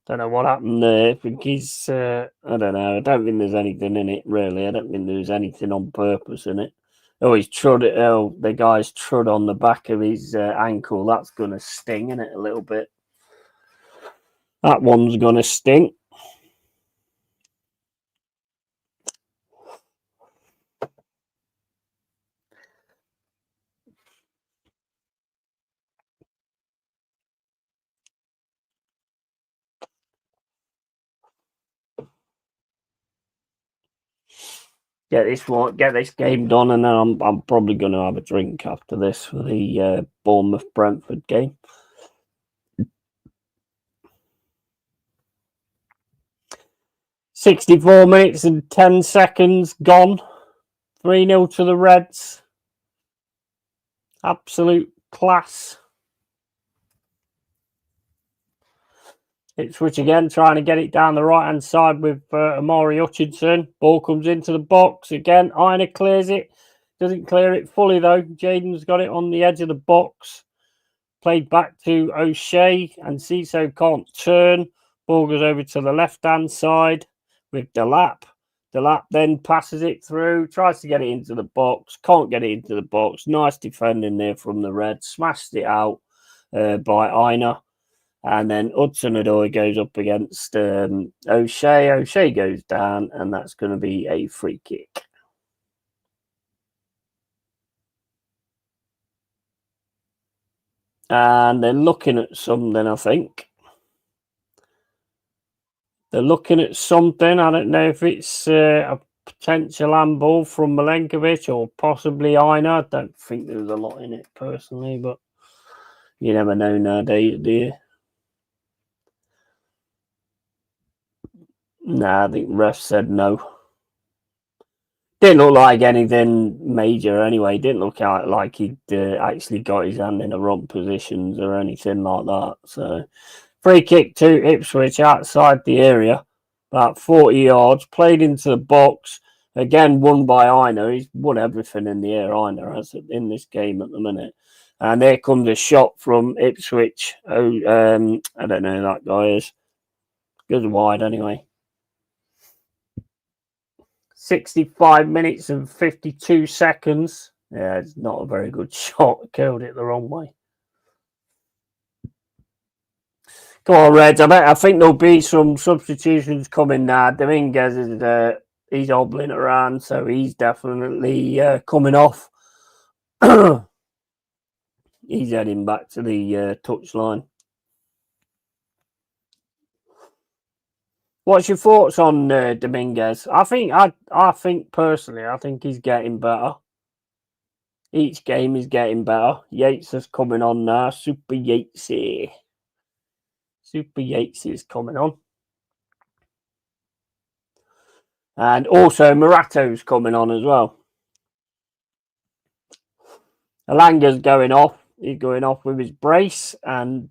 Don't know what happened there. I think he's, I don't know. I don't think there's anything in it, really. I don't think there's anything on purpose in it. Oh, he's trod it. Oh, the guy's trod on the back of his ankle. That's going to sting, isn't it, a little bit? That one's going to sting. Get this game done, and then I'm probably going to have a drink after this for the Bournemouth Brentford game. 64 minutes and 10 seconds gone. 3-0 to the Reds. Absolute class. Ipswich again trying to get it down the right hand side with Amari Hutchinson. Ball comes into the box again. Ina clears it. Doesn't clear it fully though. Jaden's got it on the edge of the box. Played back to O'Shea, and Ciso can't turn. Ball goes over to the left hand side with Delap. Delap then passes it through, tries to get it into the box, can't get it into the box. Nice defending there from the Reds. Smashed it out by Ina. And then Hudson-Odoi goes up against O'Shea. O'Shea goes down, and that's going to be a free kick. And they're looking at something, I think. They're looking at something. I don't know if it's a potential handball from Milenkovic or possibly Ina. I don't think there's a lot in it personally, but you never know nowadays, do you? Nah, I think ref said no. Didn't look like anything major anyway. Didn't look like he'd actually got his hand in the wrong positions or anything like that. So, free kick to Ipswich outside the area, about 40 yards, played into the box. Again, won by Ina. He's won everything in the air, Ina has in this game at the minute. And there comes a shot from Ipswich. I don't know who that guy is. Goes wide anyway. 65 minutes and 52 seconds. Yeah, it's not a very good shot. Killed it the wrong way. Come on, Reds. I think there'll be some substitutions coming now. Dominguez is he's hobbling around, so he's definitely coming off. He's heading back to the touchline. What's your thoughts on Dominguez? I think personally, I think he's getting better. Each game is getting better. Yates is coming on now. Super Yatesy is coming on. And also Morato's coming on as well. Alanga's going off. He's going off with his brace, and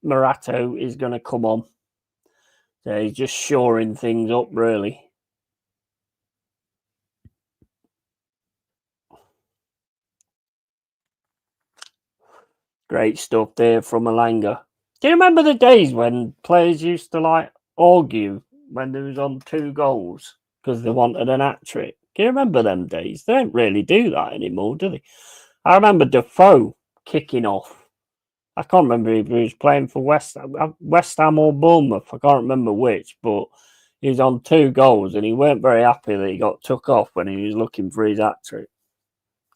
Morato is going to come on. So he's just shoring things up, really. Great stuff there from Alanga. Do you remember the days when players used to argue when they was on 2 goals because they wanted an hat-trick? Do you remember them days? They don't really do that anymore, do they? I remember Defoe kicking off. I can't remember if he was playing for West Ham or Bournemouth. I can't remember which, but he was on 2 goals and he weren't very happy that he got took off when he was looking for his hat-trick.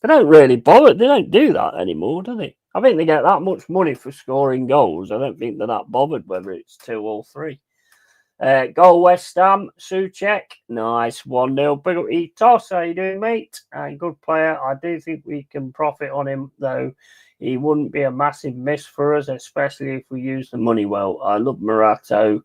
They don't really bother. They don't do that anymore, do they? I think they get that much money for scoring goals. I don't think they're that bothered whether it's 2 or 3. Goal West Ham, Souček. Nice 1-0. Big up Etos. How you doing, mate? Good player. I do think we can profit on him, though. He wouldn't be a massive miss for us, especially if we use the money well. I love Murato.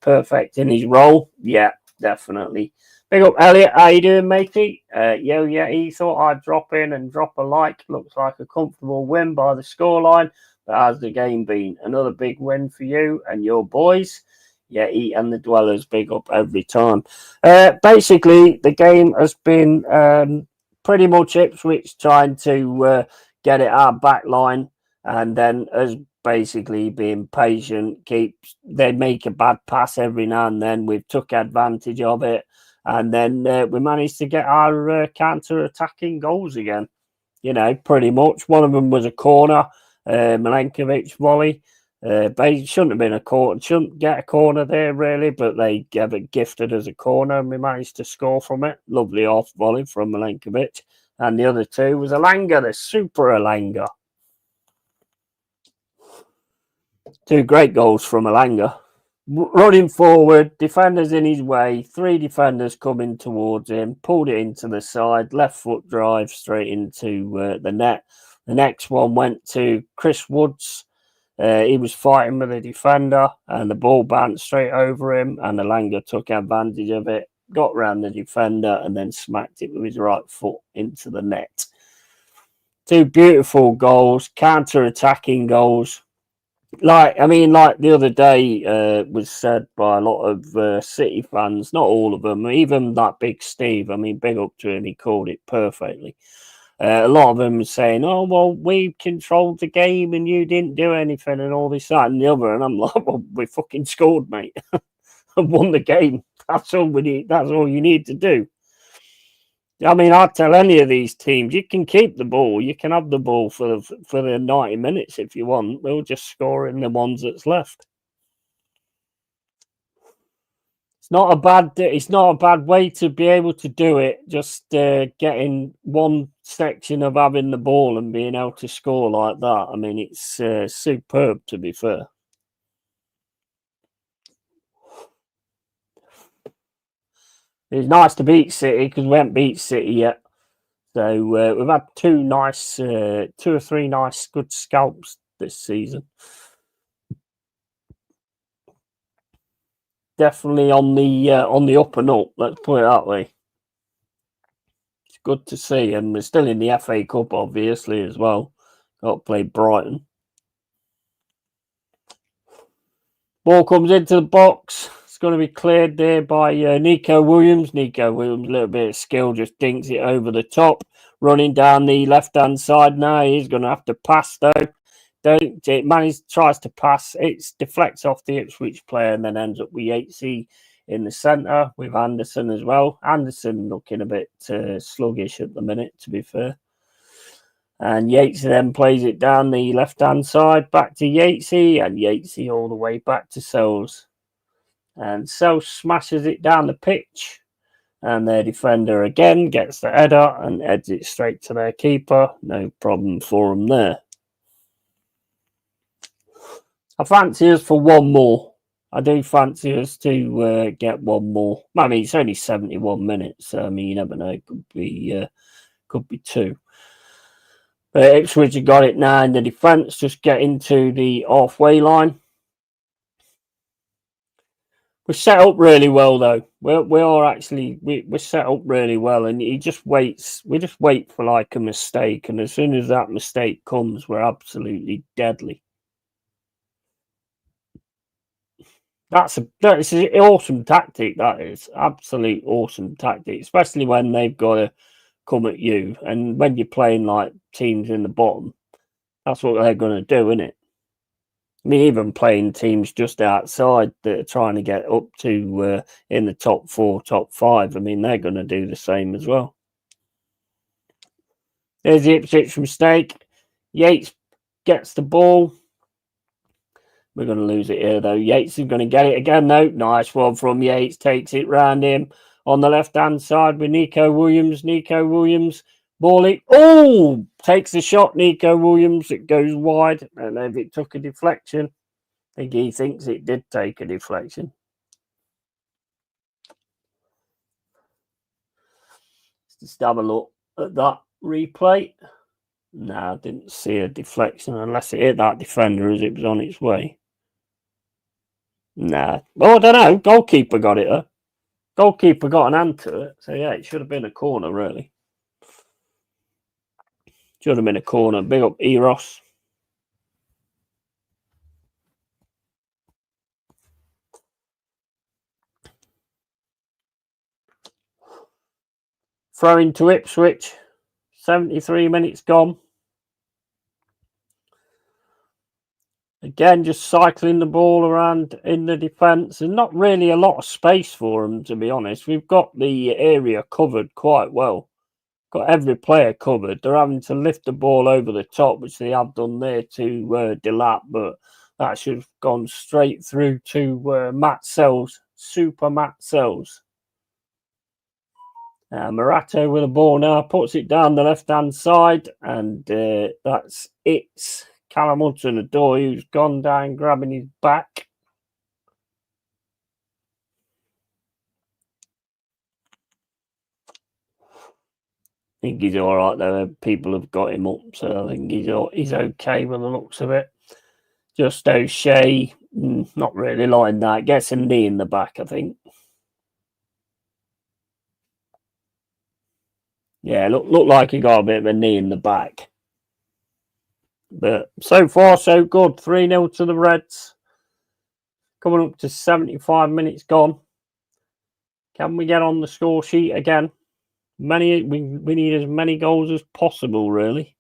Perfect in his role. Yeah, definitely. Big up Elliot. How you doing, matey? Yeah, he thought I'd drop in and drop a like. Looks like a comfortable win by the scoreline. But how's the game been? Another big win for you and your boys. Yeah, he and the Dwellers, big up every time. Basically, the game has been pretty much Ipswich trying to get it our back line, and then as basically being patient, they make a bad pass every now and then. We've took advantage of it, and then we managed to get our counter-attacking goals again. You know, pretty much. One of them was a corner, Milenkovic volley. They shouldn't have been a corner, shouldn't get a corner there really, but they gave it gifted as a corner, and we managed to score from it. Lovely off volley from Milenkovic. And the other two was Elanga, the super Elanga. 2 great goals from Elanga. Running forward, defenders in his way, 3 defenders coming towards him, pulled it into the side, left foot drive straight into the net. The next one went to Chris Woods. He was fighting with a defender, and the ball bounced straight over him, and Elanga took advantage of it, got round the defender, and then smacked it with his right foot into the net. 2 beautiful goals, counter-attacking goals. Like the other day was said by a lot of City fans, not all of them, even that Big Steve. I mean, big up to him, he called it perfectly. A lot of them were saying, oh, well, we controlled the game and you didn't do anything and all this, that and the other. And I'm like, well, we fucking scored, mate. And won the game. That's all we need. That's all you need to do. I mean, I'd tell any of these teams, you can keep the ball. You can have the ball for the 90 minutes if you want. We'll just score in the ones that's left. It's not a bad way to be able to do it. Just getting one section of having the ball and being able to score like that. I mean, it's superb, to be fair. It's nice to beat City because we haven't beat City yet. So we've had 2 or 3 nice, good scalps this season. Definitely on the up and up. Let's put it that way. It's good to see, and we're still in the FA Cup, obviously, as well. Got to play Brighton. Ball comes into the box. It's going to be cleared there by Nico Williams. Nico Williams, a little bit of skill, just dinks it over the top. Running down the left-hand side now. He's going to have to pass, though. Tries to pass. It deflects off the Ipswich player and then ends up with Yatesy in the centre with Anderson as well. Anderson looking a bit sluggish at the minute, to be fair. And Yatesy then plays it down the left-hand side back to Yatesy, and Yatesy all the way back to Sells. And Sells smashes it down the pitch, and their defender again gets the header and heads it straight to their keeper. No problem for them there. I fancy us for one more. I do fancy us to get one more. I mean, it's only 71 minutes. So, I mean, you never know. It could be 2. But Ipswich have got it now in the defence. Just get into the halfway line. We're set up really well, though. We're set up really well, and he just waits. We just wait for like a mistake, and as soon as that mistake comes, we're absolutely deadly. That's an awesome tactic. That is absolute awesome tactic, especially when they've got to come at you, and when you're playing like teams in the bottom, that's what they're going to do, isn't it? I mean, even playing teams just outside that are trying to get up to in the top 4, top 5. I mean, they're going to do the same as well. There's the Ipswich mistake. Yates gets the ball. We're going to lose it here, though. Yates is going to get it again, though. Nice one from Yates. Takes it round him on the left-hand side with Nico Williams. Nico Williams Ball in. Oh, takes the shot. Nico Williams. It goes wide. I don't know if it took a deflection. I think he thinks it did take a deflection. Let's just have a look at that replay. No, I didn't see a deflection unless it hit that defender as it was on its way. Nah. Oh, I don't know. Goalkeeper got it, though. Goalkeeper got an hand to it. So, yeah, it should have been a corner, really. Should have been a corner. Big up Eros. Throwing to Ipswich. 73 minutes gone. Again, just cycling the ball around in the defence. And not really a lot of space for them, to be honest. We've got the area covered quite well. Got every player covered. They're having to lift the ball over the top, which they have done there to Delap, but that should have gone straight through to Matt Sells, Super Matt Sells. Morato with the ball now, puts it down the left-hand side, and that's it. Callum Hudson-Odoi, who's gone down, grabbing his back. I think he's all right, though. People have got him up, so I think he's okay with the looks of it. Just O'Shea, not really like that. Gets a knee in the back, I think. Yeah, look like he got a bit of a knee in the back. But so far, so good. 3-0 to the Reds. Coming up to 75 minutes gone. Can we get on the score sheet again? We need as many goals as possible, really.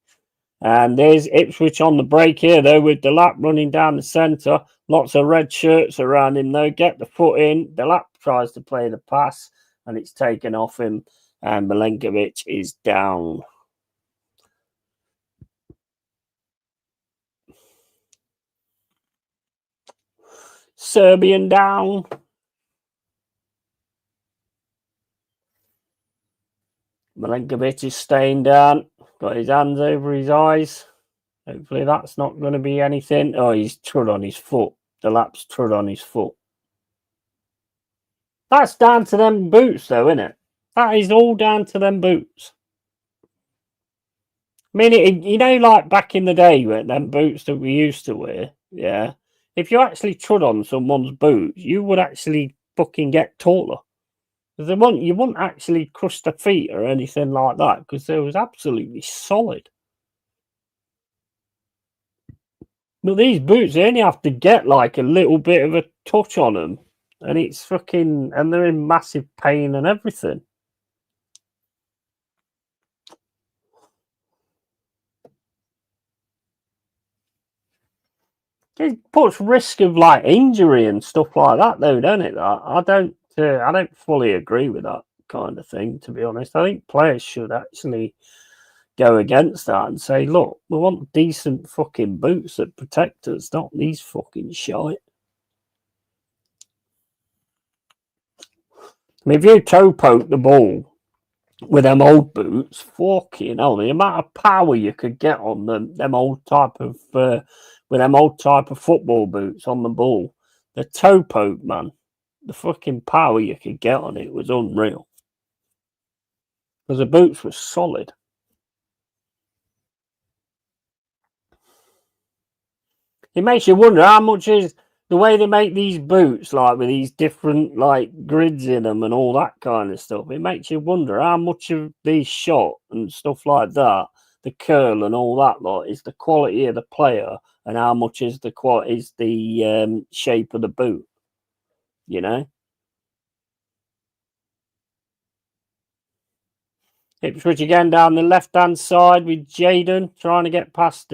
And there's Ipswich on the break here, though, with Delap running down the centre. Lots of red shirts around him, though. Get the foot in. Delap tries to play the pass, and it's taken off him. And Milenkovic is down. Serbian down. Milenkovic is staying down. Got his hands over his eyes. Hopefully that's not going to be anything. Oh, he's trod on his foot. Delap's trod on his foot. That's down to them boots, though, isn't it? That is all down to them boots. I mean, you know, like back in the day, when them boots that we used to wear, yeah. If you actually trod on someone's boots, you would actually fucking get taller. Because you wouldn't actually crush their feet or anything like that, because they was absolutely solid. But these boots, they only have to get like a little bit of a touch on them, and it's fucking, and they're in massive pain and everything. It puts risk of like injury and stuff like that, though, don't it? I don't fully agree with that kind of thing, to be honest. I think players should actually go against that and say, look, we want decent fucking boots that protect us, not these fucking shite. I mean, if you toe poke the ball with them old boots, fucking hell, the amount of power you could get on them old type of football boots on the ball, the toe poke, man, the fucking power you could get on it was unreal. Because the boots were solid. It makes you wonder how much is the way they make these boots, like with these different like grids in them and all that kind of stuff. It makes you wonder how much of these shot and stuff like that, the curl and all that lot, is the quality of the player, and how much is the shape of the boot. You know. Ipswich again down the left-hand side with Jaden trying to get past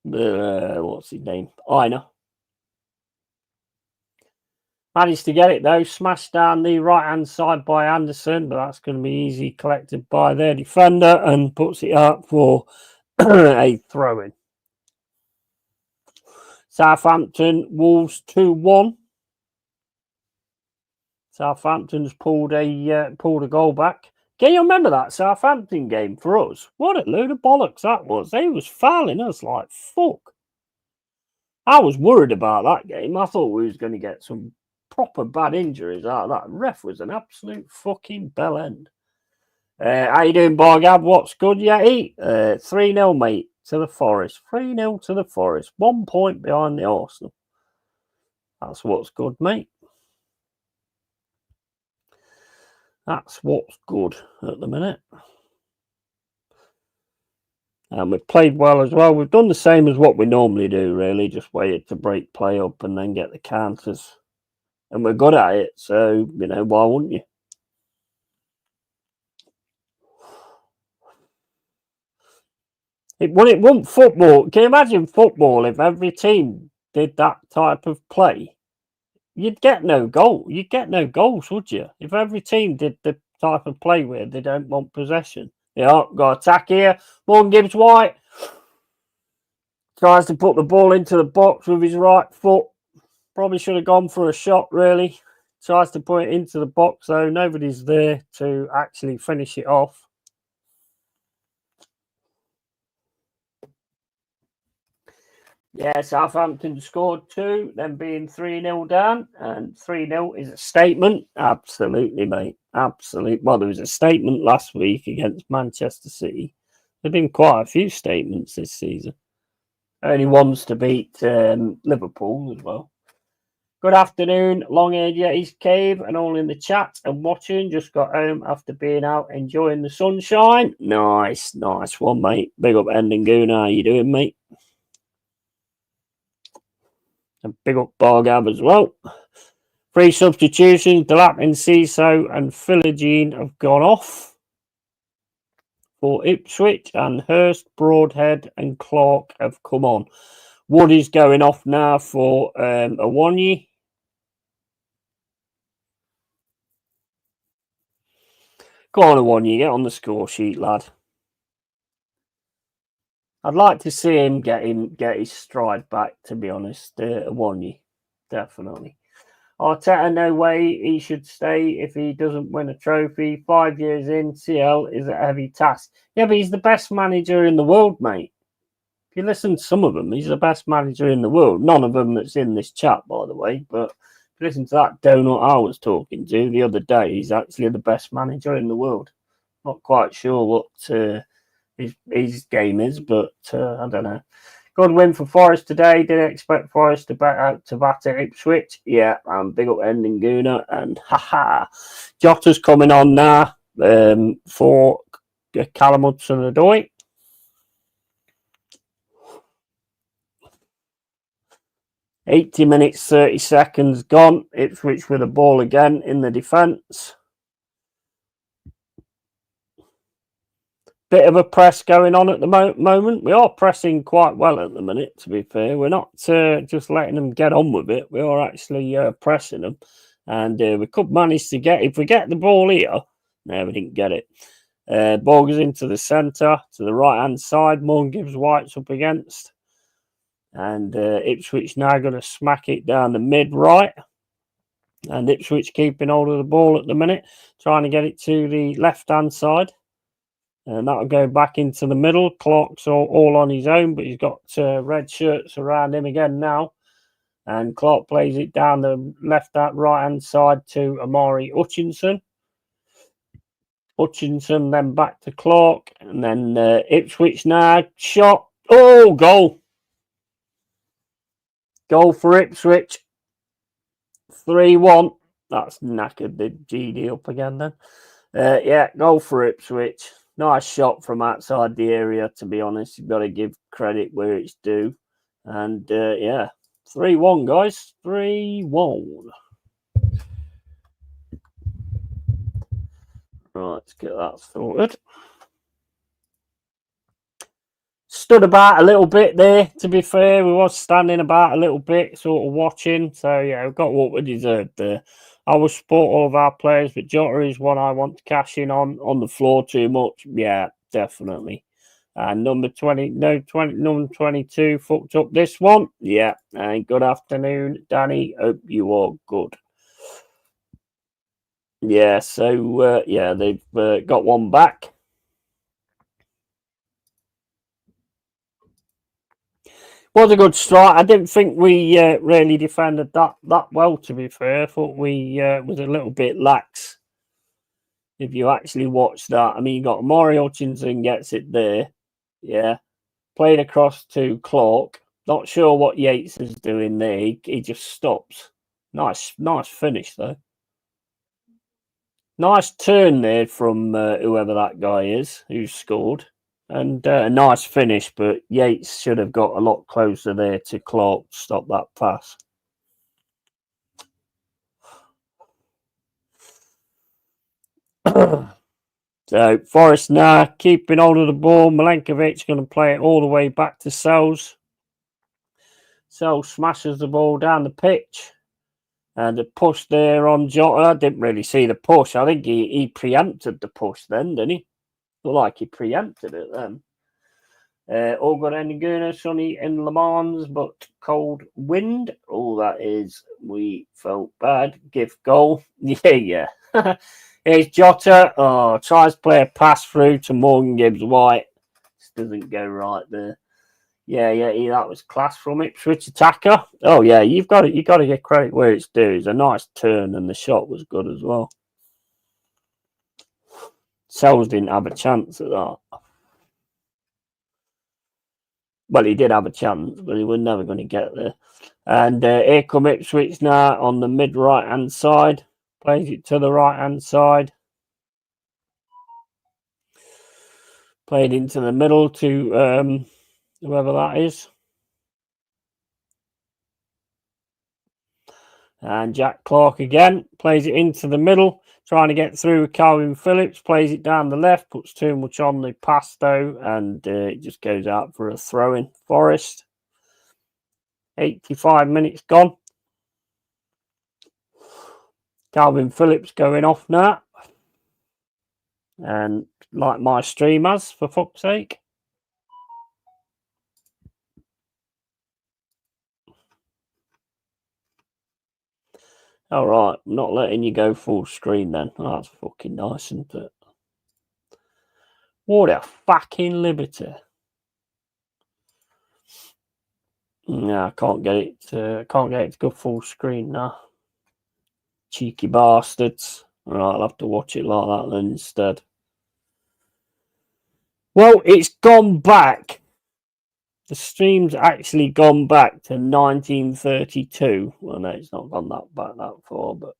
what's his name? Aina. Managed to get it though, smashed down the right-hand side by Anderson, but that's going to be easy collected by their defender and puts it up for a throw-in. Southampton, Wolves 2-1. Southampton's pulled a goal back. Can you remember that Southampton game for us? What a load of bollocks that was. They was fouling us like fuck. I was worried about that game. I thought we was going to get some proper bad injuries out of that. Ref was an absolute fucking bell end. How you doing, Bargab? What's good, Yeti? 3-0, mate, to the Forest. 3-0 to the Forest. 1 point behind the Arsenal. That's what's good, mate. That's what's good at the minute. And we've played well as well. We've done the same as what we normally do, really. Just waited to break play up and then get the counters. And we're good at it, so, you know, why wouldn't you? It wasn't football. Can you imagine football if every team did that type of play? You'd get no goal. You'd get no goals, would you? If every team did the type of play where they don't want possession. Yeah, got attack here. Morgan Gibbs-White tries to put the ball into the box with his right foot. Probably should have gone for a shot, really. Tries to put it into the box, though. Nobody's there to actually finish it off. Yeah, Southampton scored 2, then being 3-0 down, and 3-0 is a statement. Absolutely, mate. Absolutely. Well, there was a statement last week against Manchester City. There have been quite a few statements this season. Only ones to beat Liverpool as well. Good afternoon, Long-Haired Yeti's Cave, and all in the chat and watching. Just got home after being out enjoying the sunshine. Nice one, mate. Big up Endinguna. How you doing, mate? And big up Bargab as well. 3 substitutions. Delap and Ciso and Philogene have gone off for Ipswich, and Hurst, Broadhead and Clark have come on. Wood is going off now for Awonyi. Go on, Awonyi, get on the score sheet, lad. I'd like to see him get his stride back, to be honest. Awonyi, definitely. Arteta, no way he should stay if he doesn't win a trophy. 5 years in, CL is a heavy task. Yeah, but he's the best manager in the world, mate. If you listen to some of them, he's the best manager in the world. None of them that's in this chat, by the way. But if you listen to that donut I was talking to the other day, he's actually the best manager in the world. Not quite sure what his game is, but I don't know. Good win for Forest today. Didn't expect Forest to bat at Ipswich. Yeah, big up Endinguna. And haha, Jota's coming on now for Callum Hudson-Odoi. $80 minutes, 30 seconds gone. Ipswich with the ball again in the defence. Bit of a press going on at the moment. We are pressing quite well at the minute, to be fair. We're not just letting them get on with it. We are actually pressing them. And we could manage to get, if we get the ball here, no, we didn't get it. Ball goes into the centre, to the right-hand side. Morgan Gibbs-White's up against. And Ipswich now going to smack it down the mid-right. And Ipswich keeping hold of the ball at the minute, trying to get it to the left-hand side. And that'll go back into the middle. Clark's all on his own, but he's got red shirts around him again now. And Clark plays it down the right-hand side to Amari Hutchinson. Hutchinson then back to Clark. And then Ipswich now. Shot. Oh, goal. Goal for Ipswich. 3-1. That's knackered the GD up again then. Yeah, goal for Ipswich. Nice shot from outside the area, to be honest. You've got to give credit where it's due. And, yeah, 3-1, guys. 3-1. Right, let's get that sorted. Stood about a little bit there, to be fair. We was standing about a little bit, sort of watching. So, yeah, we've got what we deserved there. I will support all of our players, but Jota is one I want to cash in on the floor too much. Yeah, definitely. And number 22 fucked up this one. Yeah, and good afternoon, Danny. Hope you are good. Yeah, so yeah, they've got one back. Was a good strike. I didn't think we really defended that well. To be fair, I thought we was a little bit lax. If you actually watch that, I mean, you got Maury Hutchinson gets it there. Yeah, played across to Clark. Not sure what Yates is doing there. He just stops. Nice finish though. Nice turn there from whoever that guy is who scored. And a nice finish, but Yates should have got a lot closer there to Clark to stop that pass. So Forest now keeping hold of the ball. Milenkovic going to play it all the way back to Sells. Sells smashes the ball down the pitch. And the push there on Jota. I didn't really see the push. I think he preempted the push then, didn't he? Looked like he preempted it then. All good ending, sunny in Le Mans, but cold wind. All that is, we felt bad. Gift goal. Yeah. Here's Jota. Oh, tries to play a pass through to Morgan Gibbs White. This doesn't go right there. Yeah, that was class from Ipswich attacker. Oh yeah, you got to get credit where it's due. It's a nice turn, and the shot was good as well. Sells didn't have a chance at that. Well, he did have a chance, but he was never going to get there. And here come Ipswich now on the mid right hand side. Plays it to the right hand side. Played into the middle to whoever that is. And Jack Clark again plays it into the middle, trying to get through with Calvin Phillips. Plays it down the left, puts too much on the pass though, and it just goes out for a throw in. Forest. 85 minutes gone. Calvin Phillips going off now. And like my stream has, for fuck's sake. All right, I'm not letting you go full screen then. Oh, that's fucking nice, isn't it? What a fucking liberty. Yeah, I can't get it. Can't get it to go full screen now. Cheeky bastards. All right, I'll have to watch it like that then instead. Well, it's gone back. The stream's actually gone back to 1932. Well, no, it's not gone back that far, but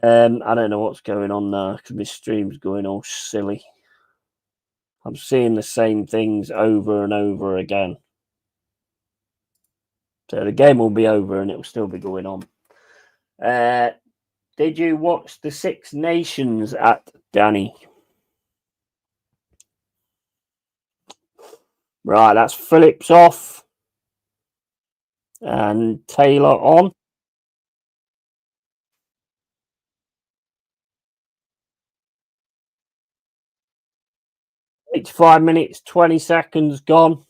I don't know what's going on now because my stream's going all silly. I'm seeing the same things over and over again. So the game will be over and it will still be going on. Did you watch the Six Nations at Danny? Right, that's Phillips off and Taylor on. 85 minutes, 20 seconds gone.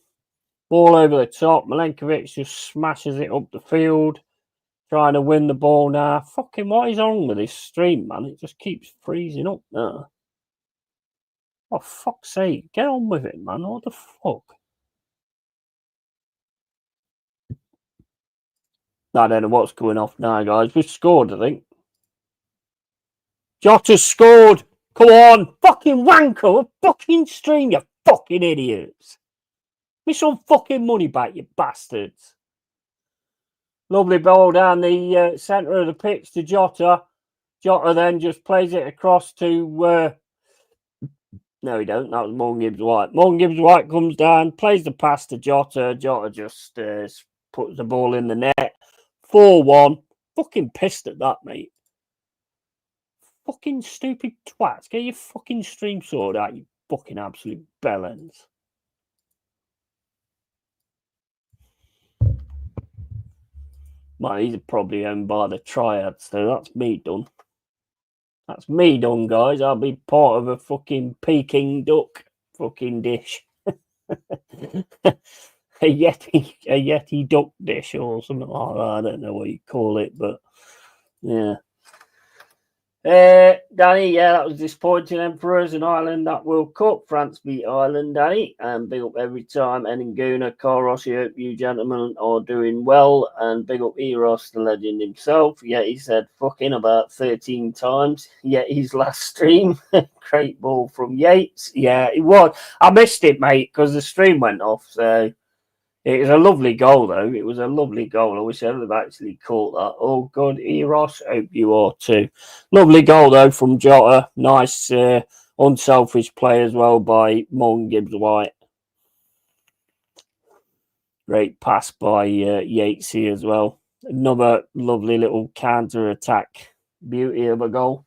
Ball over the top. Milenkovic just smashes it up the field. Trying to win the ball now. Fucking what is wrong with this stream, man? It just keeps freezing up now. Oh, fuck's sake. Get on with it, man. What the fuck? I don't know what's going off now, guys. We've scored, I think. Jota's scored. Come on. Fucking wanker. Fucking stream, you fucking idiots. Me some fucking money back, you bastards. Lovely ball down the centre of the pitch to Jota. Jota then just plays it across to... No, he don't. That was Morgan Gibbs White. Morgan Gibbs White comes down, plays the pass to Jota. Jota just puts the ball in the net. 4-1. Fucking pissed at that, mate. Fucking stupid twats. Get your fucking stream sorted out, you fucking absolute bellends. Man, he's probably owned by the Triad, so that's me done. That's me done, guys. I'll be part of a fucking Peking duck fucking dish. a Yeti duck dish or something like that. I don't know what you call it, but yeah. Danny, yeah, that was disappointing then for us in Ireland, that World Cup. France beat Ireland, Danny, and big up every time. Eninguna, Carl Rossi, hope you gentlemen are doing well, and big up Eros, the legend himself. Yeah, he said fucking about 13 times. Yeah, his last stream. Great ball from Yates. Yeah, it was. I missed it, mate, because the stream went off, so... It was a lovely goal, though. It was a lovely goal. I wish I would have actually caught that. Oh, good, Eros. Hope you are too. Lovely goal, though, from Jota. Nice, unselfish play as well by Morgan Gibbs-White. Great pass by Yatesy as well. Another lovely little counter-attack. Beauty of a goal.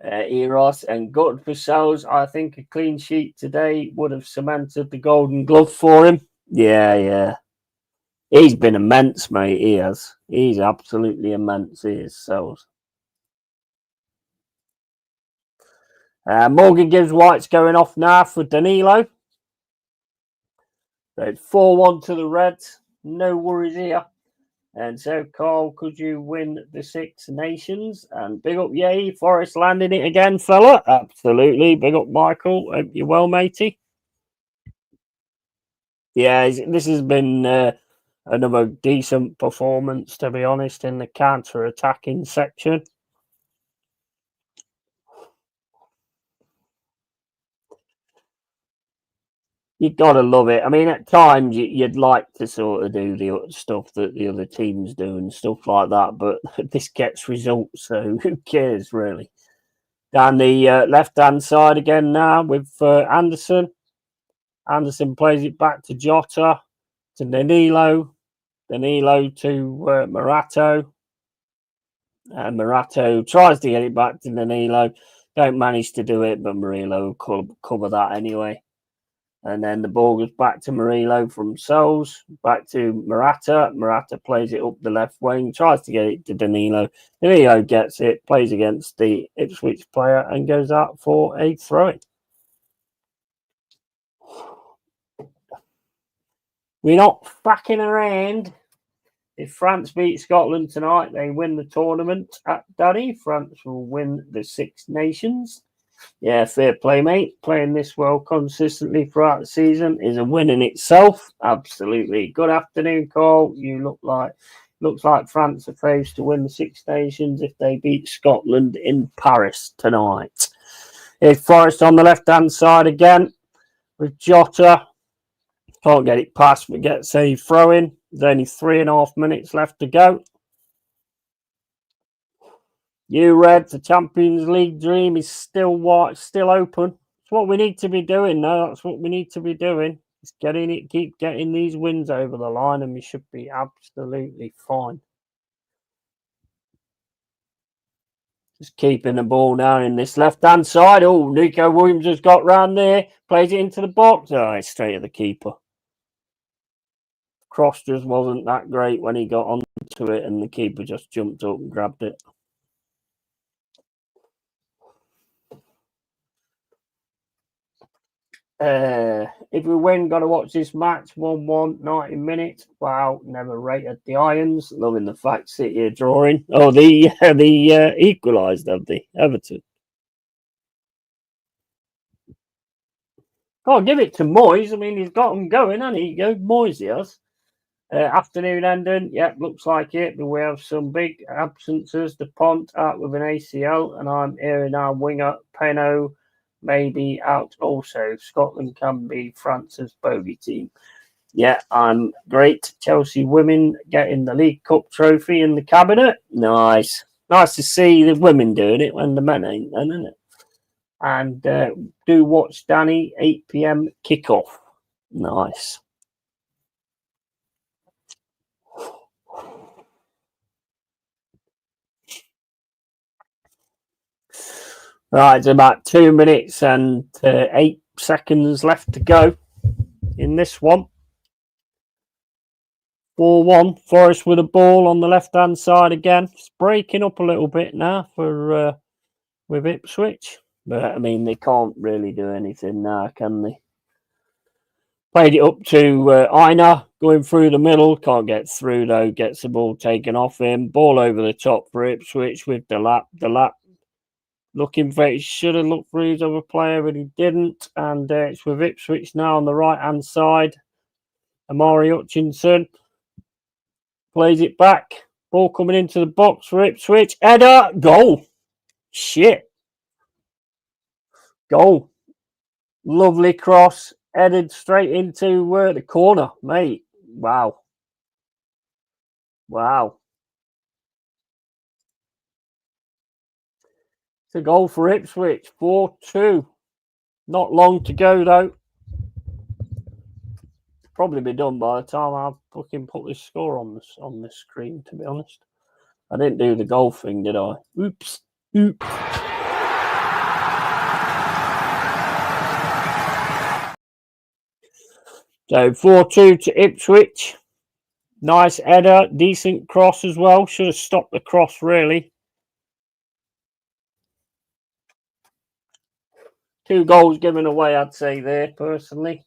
Eros and good for Sales. I think a clean sheet today would have cemented the Golden Glove for him. Yeah. He's been immense, mate. He has. He's absolutely immense. He is. Sales. Morgan Gibbs-White's going off now for Danilo. So it's 4-1 to the Reds. No worries here. And so, Carl, could you win the Six Nations? And big up, yay, Forest landing it again, fella. Absolutely. Big up, Michael. Hope you're well, matey. Yeah, this has been another decent performance, to be honest, in the counter-attacking section. You gotta love it. I mean, at times you'd like to sort of do the stuff that the other teams do and stuff like that, but this gets results, so who cares really? Down the left-hand side again now with Anderson. Anderson plays it back to Jota, to Danilo. Danilo to Morato. And Morato tries to get it back to Danilo. Don't manage to do it, but Murillo will cover that anyway. And then the ball goes back to Murillo from Souls, back to Morata. Morata plays it up the left wing, tries to get it to Danilo. Danilo gets it, plays against the Ipswich player, and goes out for a throw-in. We're not fucking around. If France beat Scotland tonight, they win the tournament at Danny. France will win the Six Nations. Yeah, fair play, mate. Playing this well consistently throughout the season is a win in itself. Absolutely. Good afternoon, Carl. Looks like France are faced to win the Six Nations if they beat Scotland in Paris tonight. Here's Forest on the left-hand side again with Jota. Can't get it past, but gets a throw-in. There's only 3.5 minutes left to go. You Red, the Champions League dream is still open. It's what we need to be doing now. That's what we need to be doing. Just keep getting these wins over the line, and we should be absolutely fine. Just keeping the ball now in this left-hand side. Oh, Nico Williams has got round there. Plays it into the box. Oh, it's straight at the keeper. Cross just wasn't that great when he got onto it, and the keeper just jumped up and grabbed it. If we win, got to watch this match. 1-1, 90 minutes. Wow, never rated the Irons. Loving the fact City are drawing. Oh, the equalised, have they? Everton. Can't give it to Moyes. I mean, he's got them going, hasn't he? Go Moyes, he has. Afternoon ending. Yep, looks like it. But we have some big absences. DuPont out with an ACL, and I'm hearing our winger Peno maybe out also. Scotland can be France's bogey team. Yeah, I'm great. Chelsea women getting the League Cup trophy in the cabinet. Nice. Nice to see the women doing it when the men ain't, then, isn't it? And do watch Danny, 8 p.m. kickoff. Nice. Right, it's about 2 minutes and 8 seconds left to go in this one. 4-1. Forest with a ball on the left-hand side again. It's breaking up a little bit now for with Ipswich. But, I mean, they can't really do anything now, can they? Played it up to Einar. Going through the middle, can't get through though, gets the ball taken off him. Ball over the top for Ipswich with the lap. Looking for it, he should have looked for his other player, but he didn't. And it's with Ipswich now on the right-hand side. Amari Hutchinson plays it back. Ball coming into the box for Ipswich. Header, goal. Shit. Goal. Lovely cross. Headed straight into the corner, mate. Wow. Wow. It's a goal for Ipswich. 4-2. Not long to go, though. Probably be done by the time I fucking put this score on the screen, to be honest. I didn't do the goal thing, did I? Oops. So 4-2 to Ipswich. Nice header, decent cross as well. Should have stopped the cross, really. 2 goals given away, I'd say there, personally.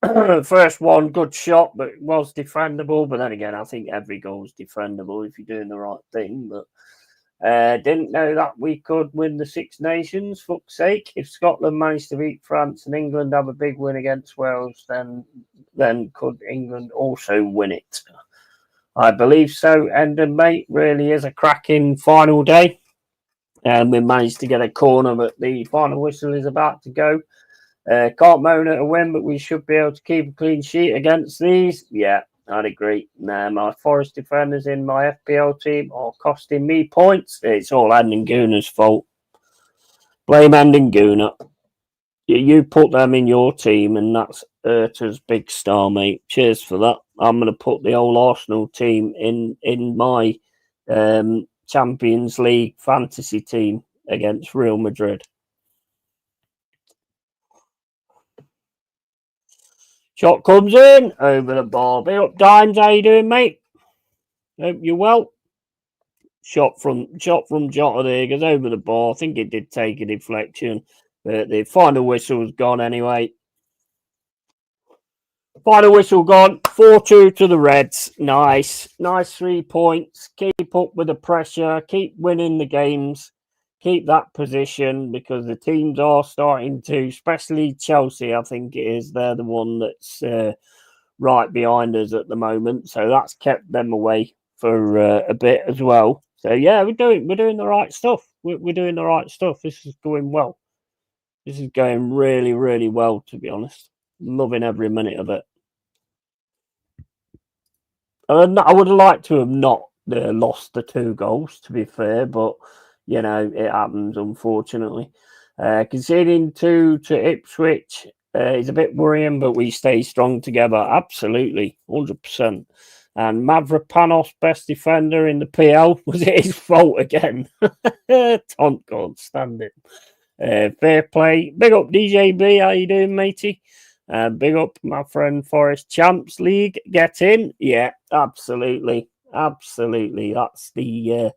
First one, good shot, but it was defendable. But then again, I think every goal is defendable if you're doing the right thing. But didn't know that we could win the Six Nations, fuck's sake. If Scotland managed to beat France and England have a big win against Wales, then could England also win it? I believe so. And mate, really is a cracking final day. And we managed to get a corner, but the final whistle is about to go. Can't moan at a win, but we should be able to keep a clean sheet against these. Yeah, I'd agree. My Forest defenders in my FPL team are costing me points. It's all Andenguna's fault. Blame Andenguna. You put them in your team, and that's Erta's big star, mate. Cheers for that. I'm going to put the old Arsenal team in my Champions League fantasy team against Real Madrid. Shot comes in over the bar. Big up, Dimes. How you doing, mate? Hope you're well. Shot from Jota there, goes over the bar. I think it did take a deflection, but the final whistle's gone anyway. Final whistle gone. 4-2 to the Reds. Nice 3 points. Keep up with the pressure. Keep winning the games. Keep that position, because the teams are starting to, especially Chelsea, I think it is. They're the one that's right behind us at the moment. So that's kept them away for a bit as well. So yeah, we're doing the right stuff. We're doing the right stuff. This is going well. This is going really, really well, to be honest. Loving every minute of it. I would have liked to have not lost the 2 goals, to be fair, but you know, it happens, unfortunately. Conceding 2 to Ipswich is a bit worrying, but we stay strong together. Absolutely, 100%. And Mavropanos, best defender in the PL, was it his fault again? Tont can't stand it. Fair play. Big up DJB, how you doing, matey? Big up my friend Forest. Champs League, get in. Yeah, absolutely. That's the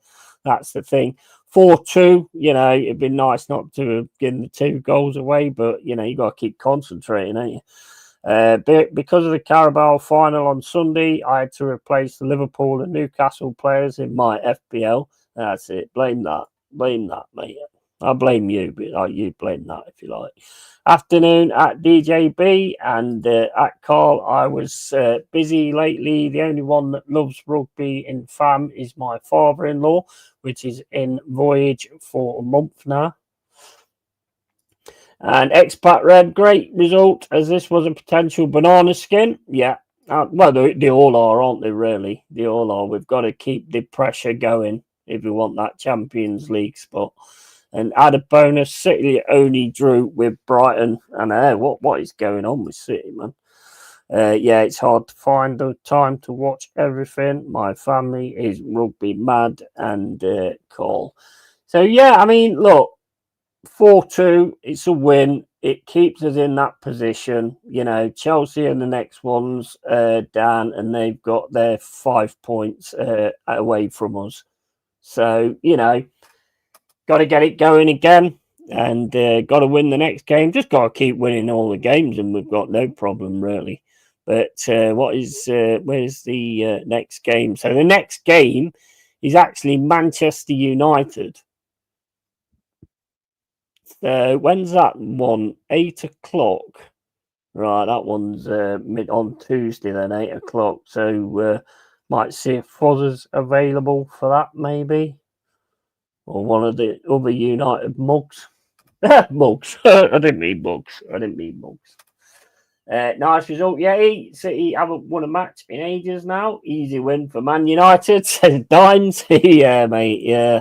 thing. 4-2, you know, it'd be nice not to have given the 2 goals away, but you know, you got to keep concentrating, ain't you? Because of the Carabao final on Sunday, I had to replace the Liverpool and Newcastle players in my FPL. That's it. Blame that, mate. I blame you, but you blame that if you like. Afternoon at DJB and at Carl. I was busy lately. The only one that loves rugby in fam is my father-in-law, which is in voyage for a month now. And Expat Red, great result, as this was a potential banana skin. Yeah, well, they all are, aren't they, really? They all are. We've got to keep the pressure going if we want that Champions League spot. And add a bonus, City only drew with Brighton. And what is going on with City, man? Yeah, it's hard to find the time to watch everything. My family is rugby mad and call. So, yeah, I mean, look, 4-2, it's a win. It keeps us in that position. You know, Chelsea and the next ones down, and they've got their 5 points away from us. So, you know, got to get it going again and got to win the next game. Just got to keep winning all the games, and we've got no problem, really. But where's the next game? So the next game is actually Manchester United. When's that one? 8 o'clock. Right, that one's mid on Tuesday then, 8 o'clock. So might see if Fuzzer's available for that, maybe. Or one of the other United mugs. Mugs. I didn't mean mugs. Nice result, City haven't won a match in ages now. Easy win for Man United, says Dimes. Yeah, mate, yeah.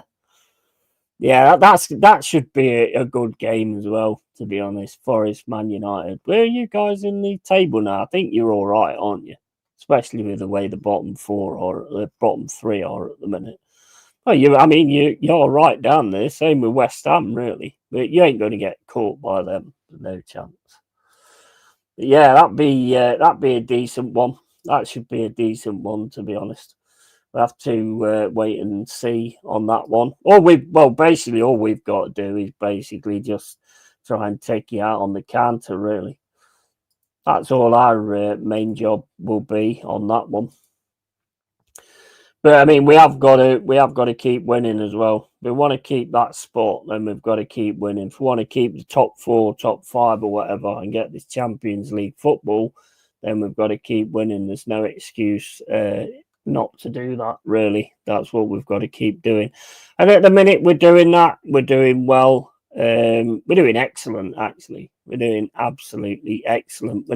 Yeah, that should be a good game as well, to be honest. Forest, Man United. Where are you guys in the table now? I think you're all right, aren't you? Especially with the way the bottom four or the bottom three are at the minute. Oh, you're right down there. Same with West Ham, really. But you ain't going to get caught by them. No chance. But yeah, that'd be a decent one. That should be a decent one, to be honest. We'll have to wait and see on that one. All we've got to do is basically just try and take you out on the counter. Really, that's all our main job will be on that one. But I mean, we have got to keep winning as well. We want to keep that spot, then we've got to keep winning. If we want to keep the top 4, top 5, or whatever, and get this Champions League football, then we've got to keep winning. There's no excuse not to do that. Really, that's what we've got to keep doing. And at the minute, we're doing that. We're doing well. We're doing excellent. Actually, we're doing absolutely excellent.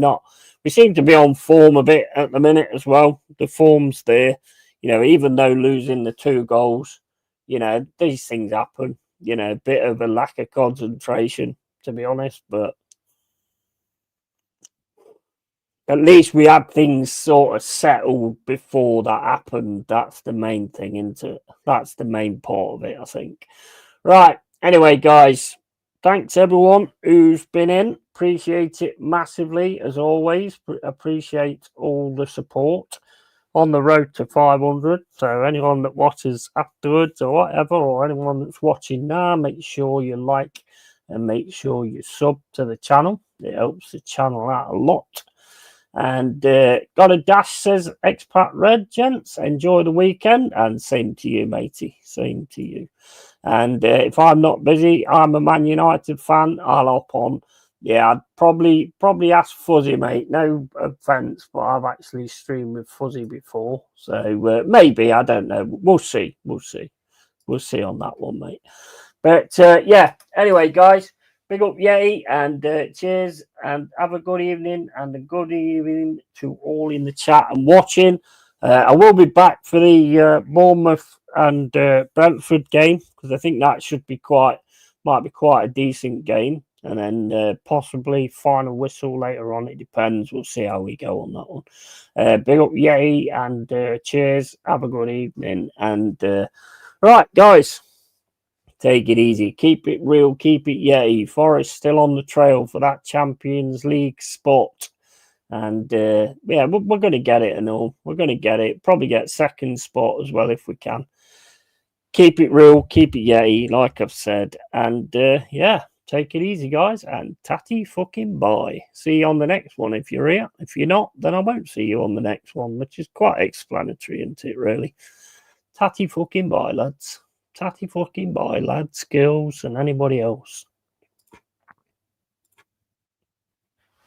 We seem to be on form a bit at the minute as well. The form's there. Even though losing the 2 goals, these things happen. A bit of a lack of concentration, to be honest. But at least we had things sort of settled before that happened. That's the main thing, isn't it? That's the main part of it, I think. Right. Anyway, guys, thanks everyone who's been in. Appreciate it massively, as always. Appreciate all the support on the road to 500. So anyone that watches afterwards or whatever, or anyone that's watching now, make sure you like and make sure you sub to the channel. It helps the channel out a lot. And got a dash, says Expat Red, gents. Enjoy the weekend, and same to you, matey. Same to you. And if I'm not busy, I'm a Man United fan. I'll hop on. Yeah, I'd probably ask Fuzzy, mate. No offense, but I've actually streamed with Fuzzy before, so maybe, I don't know. We'll see on that one, mate. But yeah. Anyway, guys, big up Yeti, and cheers, and have a good evening, and a good evening to all in the chat and watching. I will be back for the Bournemouth and Brentford game, because I think that might be quite a decent game. And then possibly final whistle later on. It depends. We'll see how we go on that one. Big up Yeti, and cheers. Have a good evening. And right, guys, take it easy. Keep it real. Keep it Yeti. Forest still on the trail for that Champions League spot. And yeah, we're going to get it and all. We're going to get it. Probably get second spot as well if we can. Keep it real. Keep it Yeti, like I've said. And yeah. Take it easy, guys, and tatty fucking bye. See you on the next one if you're here. If you're not, then I won't see you on the next one, which is quite explanatory, isn't it, really? Tatty fucking bye, lads. Tatty fucking bye, lads, girls, and anybody else.